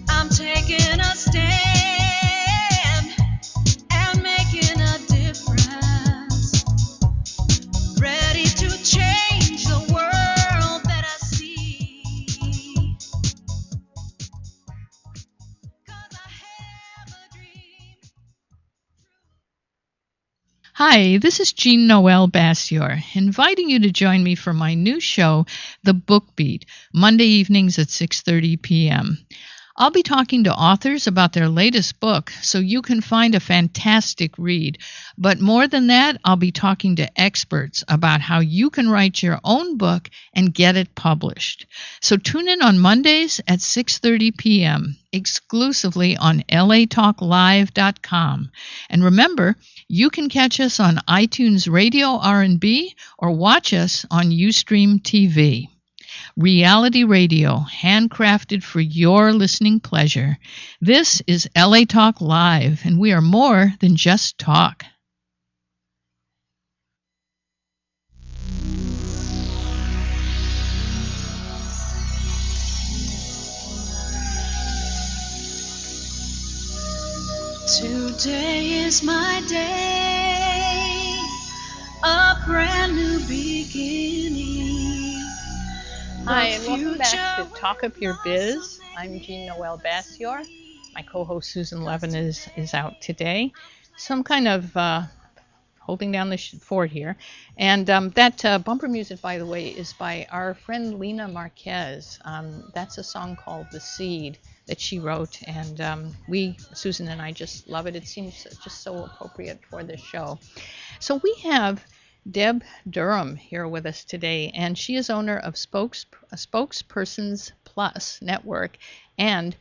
I'm taking a stand and making a difference. Ready to change the world that I see. 'Cause I have a dream. Hi, this is Jean Noel Bassior, inviting you to join me for my new show, The Book Beat, Monday evenings at 6:30 p.m. I'll be talking to authors about their latest book so you can find a fantastic read. But more than that, I'll be talking to experts about how you can write your own book and get it published. So tune in on Mondays at 6:30 p.m. exclusively on latalklive.com. And remember, you can catch us on iTunes Radio R&B or watch us on Ustream TV. Reality radio, handcrafted for your listening pleasure. This is LA Talk Live, and we are more than just talk. Today is my day, a brand new beginning. Hi, and welcome back to Talk Up Your Biz. I'm Jean Noel Bassior. My co-host Susan Levin is out today. So I'm kind of holding down the fort here. And that bumper music, by the way, is by our friend Lena Marquez. That's a song called The Seed that she wrote. And Susan and I just love it. It seems just so appropriate for this show. So we have Deb Durham here with us today, and she is owner of Spokespersons Plus Network, and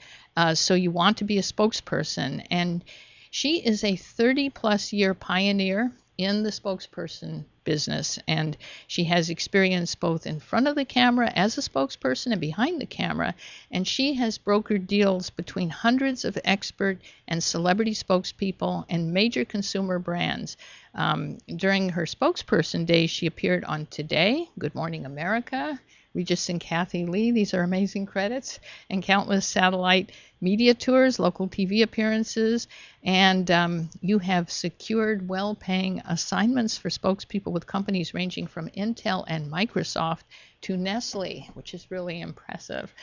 so you want to be a spokesperson, and she is a 30-plus year pioneer in the spokesperson business, and she has experience both in front of the camera as a spokesperson and behind the camera, and she has brokered deals between hundreds of expert and celebrity spokespeople and major consumer brands. During her spokesperson days, she appeared on Today, Good Morning America, Regis and Kathy Lee, these are amazing credits, and countless satellite media tours, local TV appearances, and you have secured well-paying assignments for spokespeople with companies ranging from Intel and Microsoft to Nestle, which is really impressive.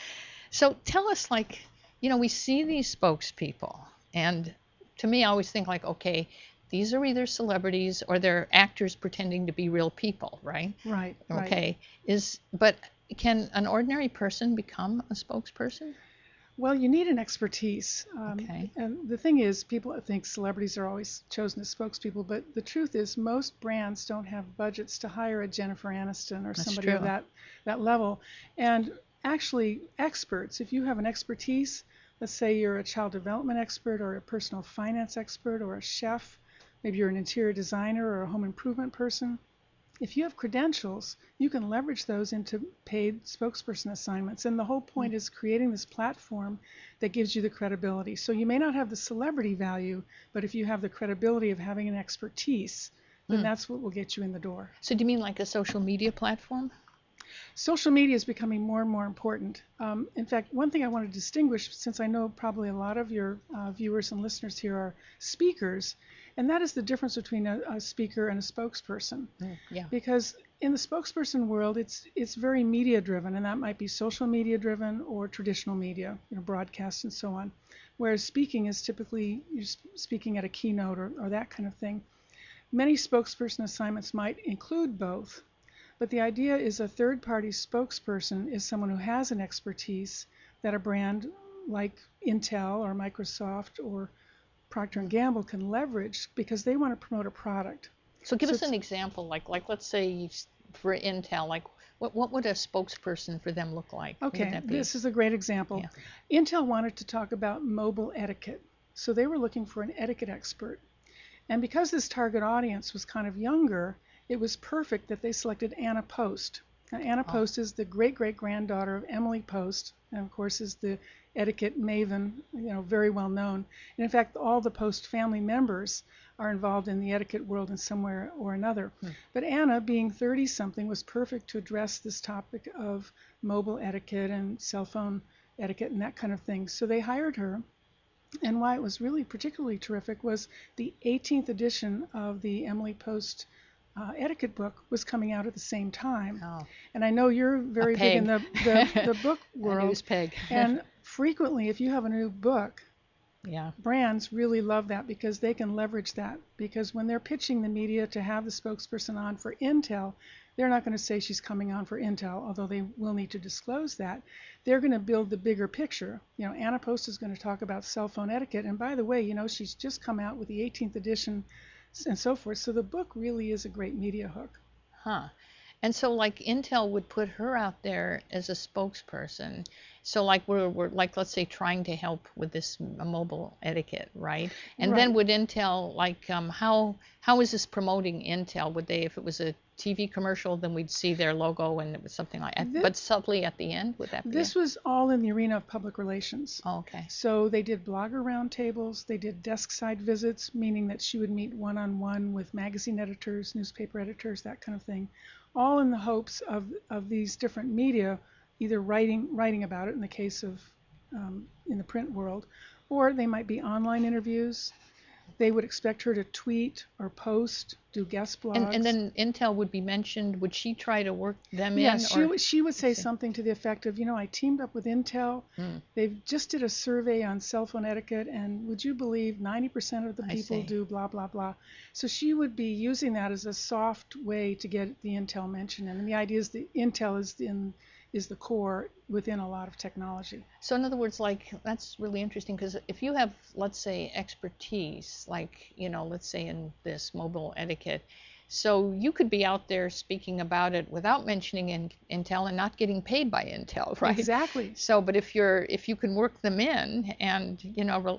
So tell us, we see these spokespeople, and to me, I always think okay, these are either celebrities or they're actors pretending to be real people, right? Right. Okay. But can an ordinary person become a spokesperson? Well, you need an expertise. Okay. And the thing is, people think celebrities are always chosen as spokespeople, but the truth is most brands don't have budgets to hire a Jennifer Aniston or That's somebody true. of that level. And actually, experts, if you have an expertise, let's say you're a child development expert or a personal finance expert or a chef, maybe you're an interior designer or a home improvement person. If you have credentials, you can leverage those into paid spokesperson assignments. And the whole point is creating this platform that gives you the credibility. So you may not have the celebrity value, but if you have the credibility of having an expertise, then that's what will get you in the door. So do you mean like a social media platform? Social media is becoming more and more important. In fact, one thing I want to distinguish, since I know probably a lot of your viewers and listeners here are speakers, and that is the difference between a speaker and a spokesperson. Yeah. Because in the spokesperson world, it's very media driven, and that might be social media driven or traditional media, broadcast and so on. Whereas speaking is typically you're speaking at a keynote or that kind of thing. Many spokesperson assignments might include both. But the idea is a third-party spokesperson is someone who has an expertise that a brand like Intel or Microsoft or Procter & Gamble can leverage because they want to promote a product. So give us an example, like let's say for Intel, like what would a spokesperson for them look like? Okay, this is a great example. Yeah. Intel wanted to talk about mobile etiquette, so they were looking for an etiquette expert. And because this target audience was kind of younger, it was perfect that they selected Anna Post. Now, Anna Post is the great-great-granddaughter of Emily Post, and of course is the etiquette maven, very well known. And in fact, all the Post family members are involved in the etiquette world in some way or another. But Anna, being 30-something, was perfect to address this topic of mobile etiquette and cell phone etiquette and that kind of thing. So they hired her. And why it was really particularly terrific was the 18th edition of the Emily Post etiquette book was coming out at the same time. Oh. And I know you're very big in the book world. A news peg. And frequently, if you have a new book, yeah, brands really love that because they can leverage that. Because when they're pitching the media to have the spokesperson on for Intel, they're not going to say she's coming on for Intel, although they will need to disclose that. They're going to build the bigger picture. Anna Post is going to talk about cell phone etiquette. And by the way, she's just come out with the 18th edition and so forth. So the book really is a great media hook. Huh. And so like Intel would put her out there as a spokesperson. So like we're like, let's say, trying to help with this mobile etiquette, right? And then would Intel, like, how is this promoting Intel? Would they, if it was a TV commercial, then we'd see their logo and it was something like that, but subtly at the end, would that be? This was all in the arena of public relations. Oh, okay. So they did blogger roundtables, they did desk side visits, meaning that she would meet one-on-one with magazine editors, newspaper editors, that kind of thing, all in the hopes of these different media either writing about it in the case of in the print world, or they might be online interviews. They would expect her to tweet or post, do guest blogs. And then Intel would be mentioned. Would she try to work them in? Yes, she would say something to the effect of, I teamed up with Intel. They just did a survey on cell phone etiquette, and would you believe 90% of the people do blah, blah, blah. So she would be using that as a soft way to get the Intel mention in. And the idea is that Intel is the core within a lot of technology. So in other words, like, that's really interesting, because if you have, let's say, expertise, like, let's say in this mobile etiquette, so you could be out there speaking about it without mentioning Intel and not getting paid by Intel, right? Exactly. So, but if you can work them in, and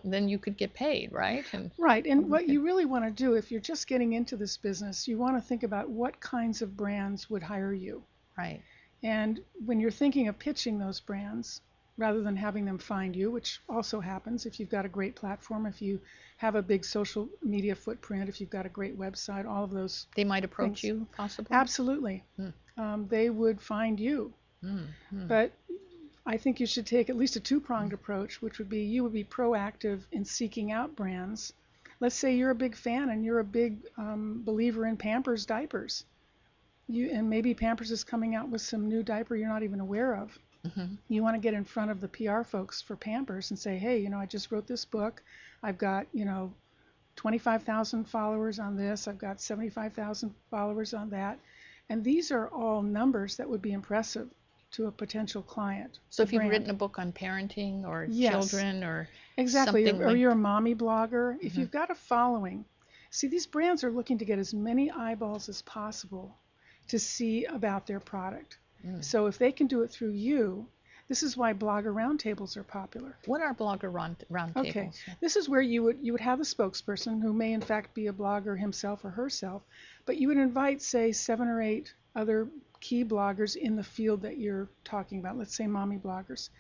then you could get paid, right? Right. And what you really want to do, if you're just getting into this business, you want to think about what kinds of brands would hire you. Right. And when you're thinking of pitching those brands, rather than having them find you, which also happens if you've got a great platform, if you have a big social media footprint, if you've got a great website, all of those They might approach you, possibly? Absolutely. They would find you. But I think you should take at least a two-pronged approach, which would be you would be proactive in seeking out brands. Let's say you're a big fan and you're a big believer in Pampers diapers. And maybe Pampers is coming out with some new diaper you're not even aware of. You want to get in front of the PR folks for Pampers and say, hey, I just wrote this book. I've got, 25,000 followers on this. I've got 75,000 followers on that. And these are all numbers that would be impressive to a potential client. So if you've written a book on parenting or children or exactly, something or you're a mommy blogger, if you've got a following, see, these brands are looking to get as many eyeballs as possible to see about their product. So if they can do it through you, this is why blogger roundtables are popular. What are blogger roundtables? Okay, this is where you would have a spokesperson who may in fact be a blogger himself or herself, but you would invite, say, 7 or 8 other key bloggers in the field that you're talking about, let's say mommy bloggers.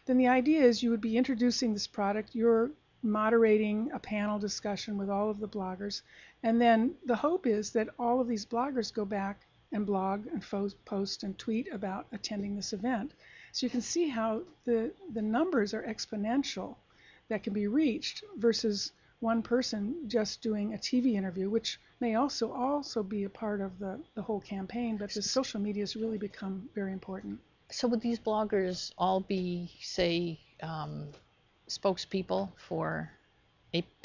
Then the idea is you would be introducing this product. Your moderating a panel discussion with all of the bloggers. And then the hope is that all of these bloggers go back and blog and post and tweet about attending this event. So you can see how the numbers are exponential that can be reached versus one person just doing a TV interview, which may also be a part of the whole campaign, but the social media has really become very important. So would these bloggers all be, say, spokespeople for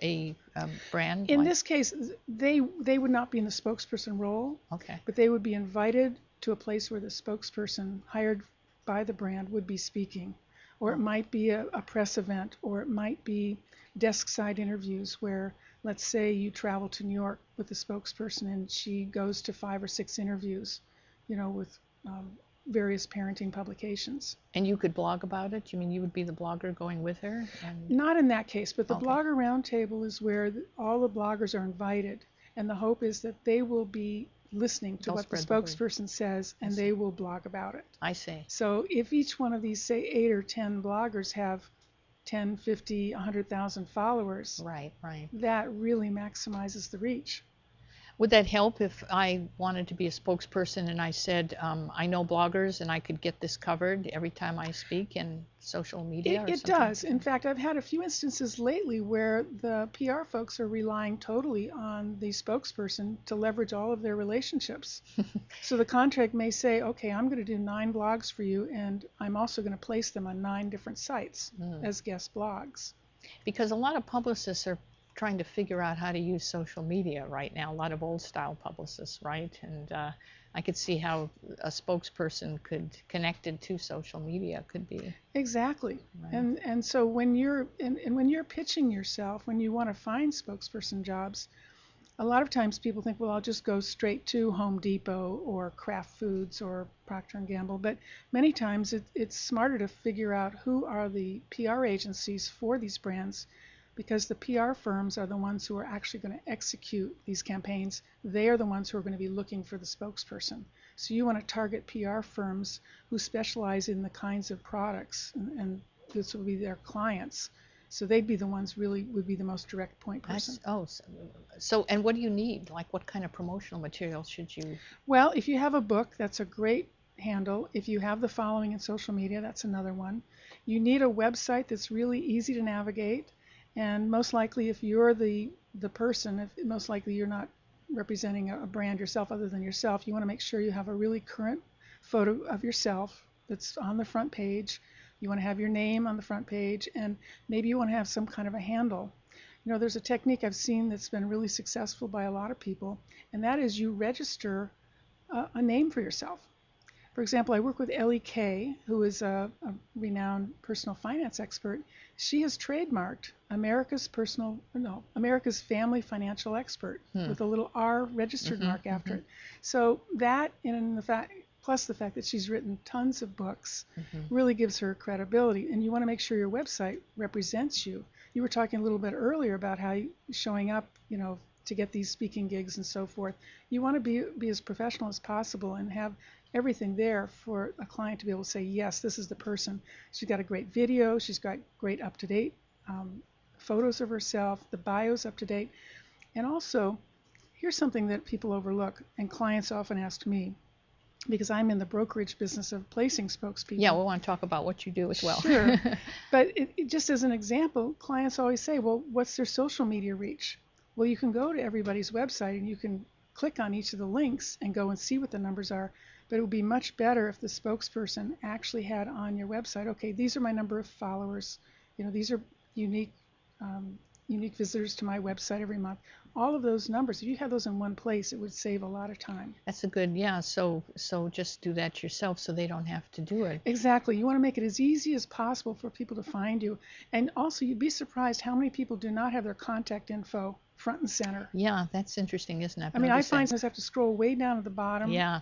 a brand? In this case, they would not be in the spokesperson role, Okay. but they would be invited to a place where the spokesperson hired by the brand would be speaking. Or it might be a press event, or it might be desk side interviews where, let's say you travel to New York with the spokesperson and she goes to 5 or 6 interviews, with various parenting publications. And you could blog about it? You mean you would be the blogger going with her? And Not in that case, but the Okay. Blogger Roundtable is where all the bloggers are invited, and the hope is that they will be listening to They'll what the spread the word. spokesperson says, and I they will blog about it. I see. So if each one of these, say, 8 or 10 bloggers have 10, 50, 100,000 followers, Right, right. that really maximizes the reach. Would that help if I wanted to be a spokesperson and I said, I know bloggers and I could get this covered every time I speak in social media? It does. In fact, I've had a few instances lately where the PR folks are relying totally on the spokesperson to leverage all of their relationships. So the contract may say, okay, I'm going to do 9 blogs for you, and I'm also going to place them on 9 different sites as guest blogs. Because a lot of publicists are trying to figure out how to use social media right now, a lot of old style publicists, right? And I could see how a spokesperson connected to social media could be. Exactly. Right. And so when you're when you're pitching yourself, when you want to find spokesperson jobs, a lot of times people think, well, I'll just go straight to Home Depot or Kraft Foods or Procter & Gamble. But many times it's smarter to figure out who are the PR agencies for these brands, because the PR firms are the ones who are actually going to execute these campaigns. They are the ones who are going to be looking for the spokesperson. So you want to target PR firms who specialize in the kinds of products, and this will be their clients. So they'd be the ones really would be the most direct point person. So and what do you need? Like what kind of promotional material should you? Well, if you have a book, that's a great handle. If you have the following in social media, that's another one. You need a website that's really easy to navigate. And most likely, if you're the person, most likely you're not representing a brand yourself other than yourself, you want to make sure you have a really current photo of yourself that's on the front page. You want to have your name on the front page, and maybe you want to have some kind of a handle. There's a technique I've seen that's been really successful by a lot of people, and that is you register a name for yourself. For example, I work with Ellie Kay, who is a renowned personal finance expert. She has trademarked America's Family Financial Expert with a little R registered mark after it. So that, plus the fact that she's written tons of books, really gives her credibility. And you want to make sure your website represents you. You were talking a little bit earlier about how showing up, to get these speaking gigs and so forth. You want to be as professional as possible and have everything there for a client to be able to say, yes, this is the person. She's got a great video. She's got great up-to-date photos of herself. The bio's up-to-date. And also, here's something that people overlook, and clients often ask me, because I'm in the brokerage business of placing spokespeople. Yeah, we want to talk about what you do as well. Sure. But it just as an example, clients always say, well, what's their social media reach? Well, you can go to everybody's website and you can click on each of the links and go and see what the numbers are. But it would be much better if the spokesperson actually had on your website, okay, these are my number of followers. These are unique visitors to my website every month. All of those numbers, if you had those in one place, it would save a lot of time. That's a good, so just do that yourself so they don't have to do it. Exactly. You want to make it as easy as possible for people to find you. And also, you'd be surprised how many people do not have their contact info front and center. Yeah, that's interesting, isn't it? I mean, I find I have to scroll way down at the bottom. Yeah.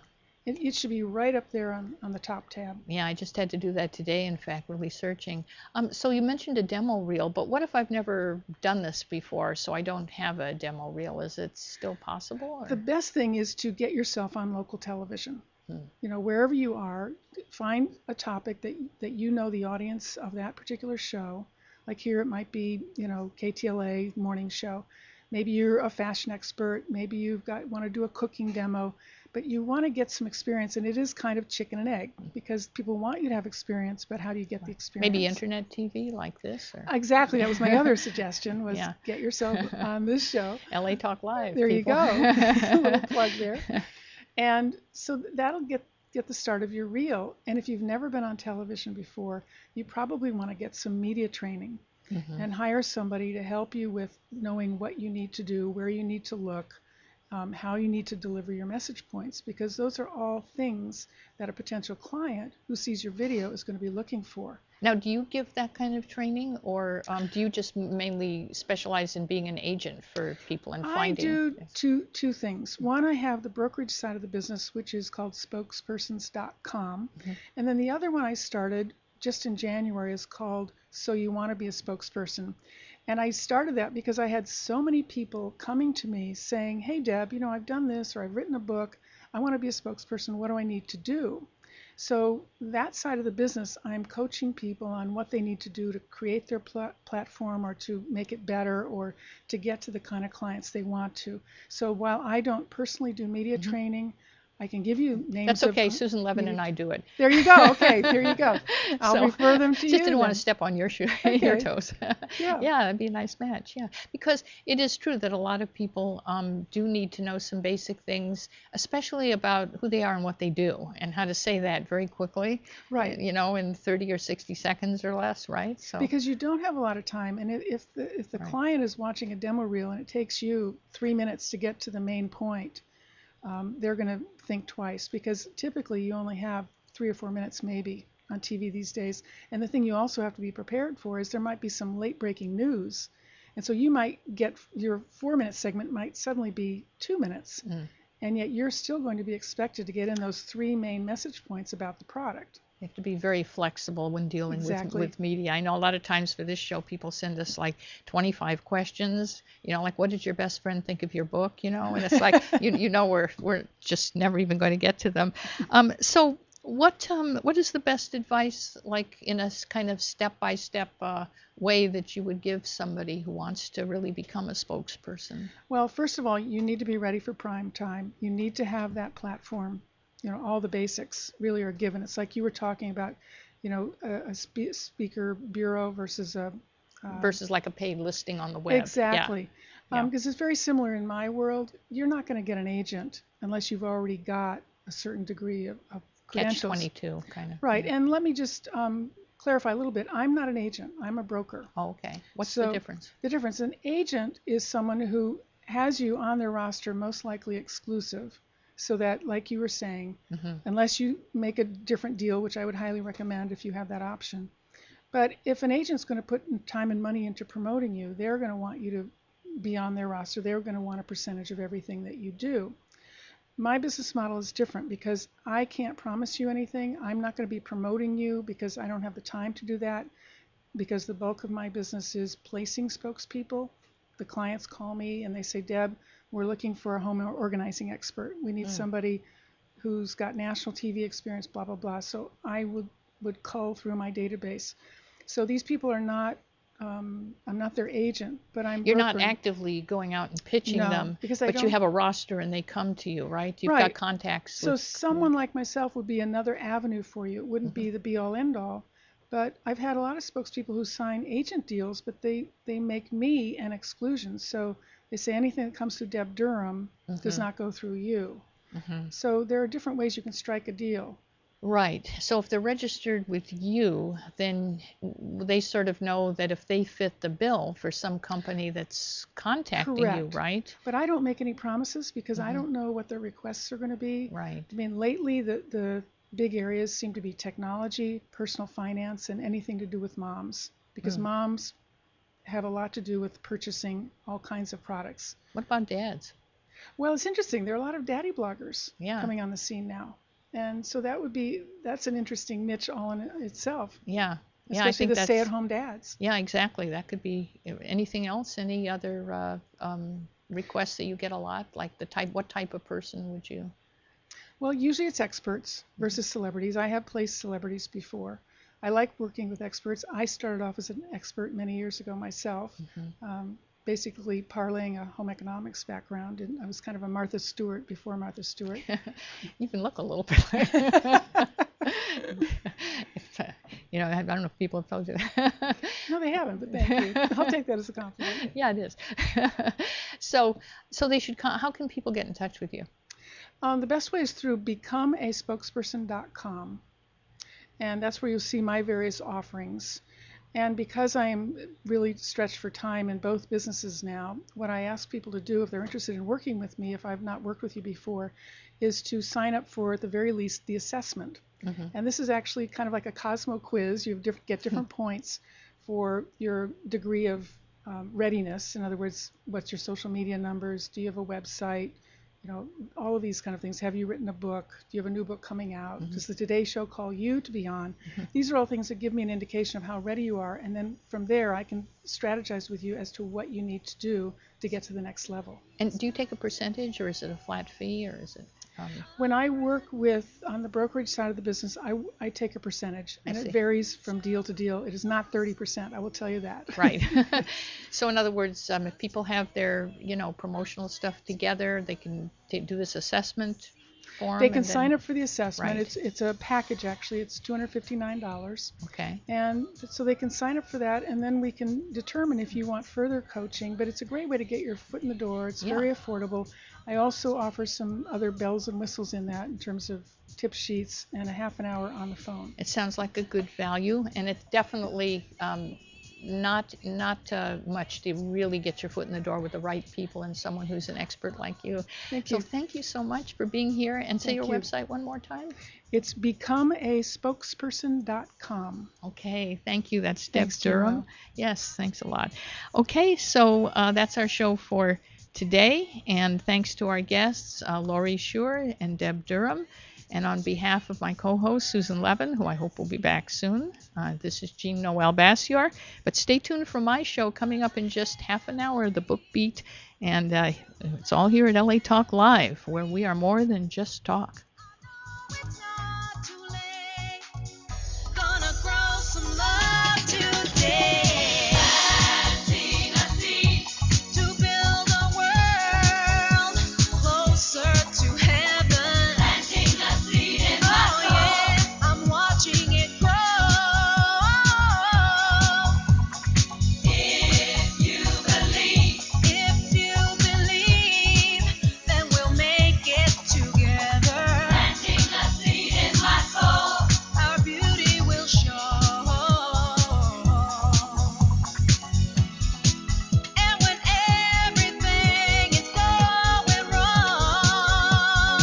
It should be right up there on the top tab. Yeah, I just had to do that today, in fact, really searching. So you mentioned a demo reel, but what if I've never done this before, so I don't have a demo reel? Is it still possible? Or? The best thing is to get yourself on local television. Wherever you are, find a topic that the audience of that particular show Like here it might be, KTLA morning show. Maybe you're a fashion expert. Maybe want to do a cooking demo, but you want to get some experience, and it is kind of chicken and egg because people want you to have experience, but how do you get the experience? Maybe internet TV like this. Or... Exactly. That was my other suggestion was Yeah. get yourself on this show. LA Talk Live. There people. you go. A little plug there. And so that'll get the start of your reel. And if you've never been on television before, you probably want to get some media training and hire somebody to help you with knowing what you need to do, where you need to look, how you need to deliver your message points, because those are all things that a potential client who sees your video is going to be looking for. Now, do you give that kind of training, or do you just mainly specialize in being an agent for people and finding? I do two things. One, I have the brokerage side of the business, which is called spokespersons.com. And then the other one I started just in January is called So You Want to Be a Spokesperson. And I started that because I had so many people coming to me saying, hey, Deb, I've done this, or I've written a book. I want to be a spokesperson. What do I need to do? So that side of the business, I'm coaching people on what they need to do to create their platform or to make it better or to get to the kind of clients they want to. So while I don't personally do media training, I can give you names. That's okay. Susan Levin and I do it. There you go. Okay, there you go. I'll refer them to you. Just didn't want to step on your your toes. Yeah. Yeah, that'd be a nice match. Yeah, because it is true that a lot of people do need to know some basic things, especially about who they are and what they do, and how to say that very quickly. Right. In 30 or 60 seconds or less, right? So. Because you don't have a lot of time, and if the client is watching a demo reel and it takes you 3 minutes to get to the main point, they're going to think twice, because typically you only have 3 or 4 minutes maybe on TV these days. And the thing you also have to be prepared for is there might be some late breaking news. And so you might get your 4-minute segment might suddenly be 2 minutes. And yet you're still going to be expected to get in those 3 main message points about the product. You have to be very flexible when dealing with media. I know a lot of times for this show, people send us like 25 questions, like what did your best friend think of your book, and it's like, we're just never even going to get to them. So what is the best advice, like in a kind of step-by-step way that you would give somebody who wants to really become a spokesperson? Well, first of all, you need to be ready for prime time. You need to have that platform. All the basics really are given. It's like you were talking about, a speaker bureau versus a... versus like a paid listing on the web. Exactly. Yeah. Because it's very similar in my world. You're not going to get an agent unless you've already got a certain degree of credentials. Catch-22 kind of. Right. And let me just clarify a little bit. I'm not an agent. I'm a broker. Oh, okay. What's the difference? The difference, an agent is someone who has you on their roster, most likely exclusive. So that, like you were saying, unless you make a different deal, which I would highly recommend if you have that option. But if an agent's going to put time and money into promoting you, they're going to want you to be on their roster. They're going to want a percentage of everything that you do. My business model is different because I can't promise you anything. I'm not going to be promoting you because I don't have the time to do that, because the bulk of my business is placing spokespeople. The clients call me and they say, Deb, we're looking for a home organizing expert. We need somebody who's got national TV experience, blah, blah, blah. So I would cull through my database. So these people are not, I'm not their agent, but I'm You're brokering. not actively going out and pitching them, because but you have a roster and they come to you, right? You've got contacts. So someone like myself would be another avenue for you. It wouldn't be the be-all, end-all. But I've had a lot of spokespeople who sign agent deals, but they make me an exclusion. So they say anything that comes through Deb Durham does not go through you. So there are different ways you can strike a deal. Right. So if they're registered with you, then they sort of know that if they fit the bill for some company that's contacting you, right? But I don't make any promises because I don't know what their requests are going to be. Right. I mean, lately the big areas seem to be technology, personal finance, and anything to do with moms, because moms have a lot to do with purchasing all kinds of products. What about dads? Well, it's interesting. There are a lot of daddy bloggers coming on the scene now. And so that's an interesting niche all in itself. Yeah. Especially I think the stay-at-home dads. Yeah, exactly. That could be anything else. Any other requests that you get a lot? Like what type of person would you? Well, usually it's experts versus celebrities. I have placed celebrities before. I like working with experts. I started off as an expert many years ago myself, basically parlaying a home economics background, and I was kind of a Martha Stewart before Martha Stewart. You even look a little bit like I don't know if people have told you that. No, they haven't, but thank you. I'll take that as a compliment. Yeah, it is. So they should. How can people get in touch with you? The best way is through becomeaspokesperson.com, and that's where you'll see my various offerings. And because I am really stretched for time in both businesses now, what I ask people to do if they're interested in working with me, if I've not worked with you before, is to sign up for, at the very least, the assessment. And this is actually kind of like a Cosmo quiz. You get different points for your degree of readiness. In other words, what's your social media numbers? Do you have a website? All of these kind of things. Have you written a book? Do you have a new book coming out? Does the Today Show call you to be on? These are all things that give me an indication of how ready you are, and then from there I can strategize with you as to what you need to do to get to the next level. And do you take a percentage, or is it a flat fee, or is it? When I work on the brokerage side of the business, I take a percentage, and it varies from deal to deal. It is not 30%, I will tell you that. Right. So in other words, if people have their, promotional stuff together, they can do this assessment form. They can sign up for the assessment. Right. It's a package, actually. It's $259. Okay. And so they can sign up for that, and then we can determine if you want further coaching. But it's a great way to get your foot in the door. It's very affordable. I also offer some other bells and whistles in that in terms of tip sheets and a half an hour on the phone. It sounds like a good value, and it's definitely not much to really get your foot in the door with the right people and someone who's an expert like you. Thank you. So thank you so much for being here, and say Thank your you. website one more time. It's becomeaspokesperson.com. Okay, thank you. That's Deb Thanks, Durham. Gino. Yes, thanks a lot. Okay, so that's our show for today, and thanks to our guests, Lori Schur and Deb Durham. And on behalf of my co-host, Susan Levin, who I hope will be back soon, this is Jean Noel Bassior. But stay tuned for my show coming up in just half an hour, The Book Beat. And it's all here at LA Talk Live, where we are more than just talk. It's not too late. Gonna grow some love today. Planting a seed to build a world closer to heaven. Planting a seed in my soul. Yeah, I'm watching it grow. If you believe, then we'll make it together. Planting a seed in my soul, our beauty will show. And when everything is going wrong,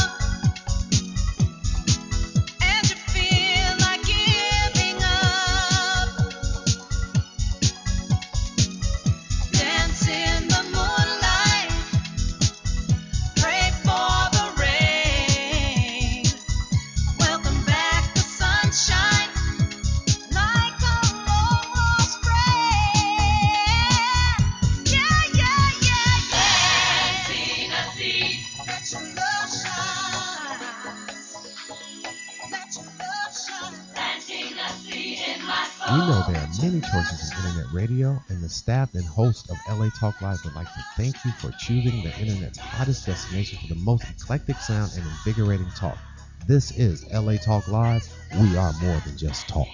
and you feel like giving up, dance in the moonlight, pray for the rain. Welcome back the sunshine, like a long spray. Yeah, yeah, yeah, yeah. Planting a seed, let your love shine. Let your love shine. Planting a seed in my soul. We know there are many choices in internet radio, and the staff and host of LA Talk Live would like to thank you for choosing the internet's hottest destination for the most eclectic sound and invigorating talk. This is LA Talk Live. We are more than just talk.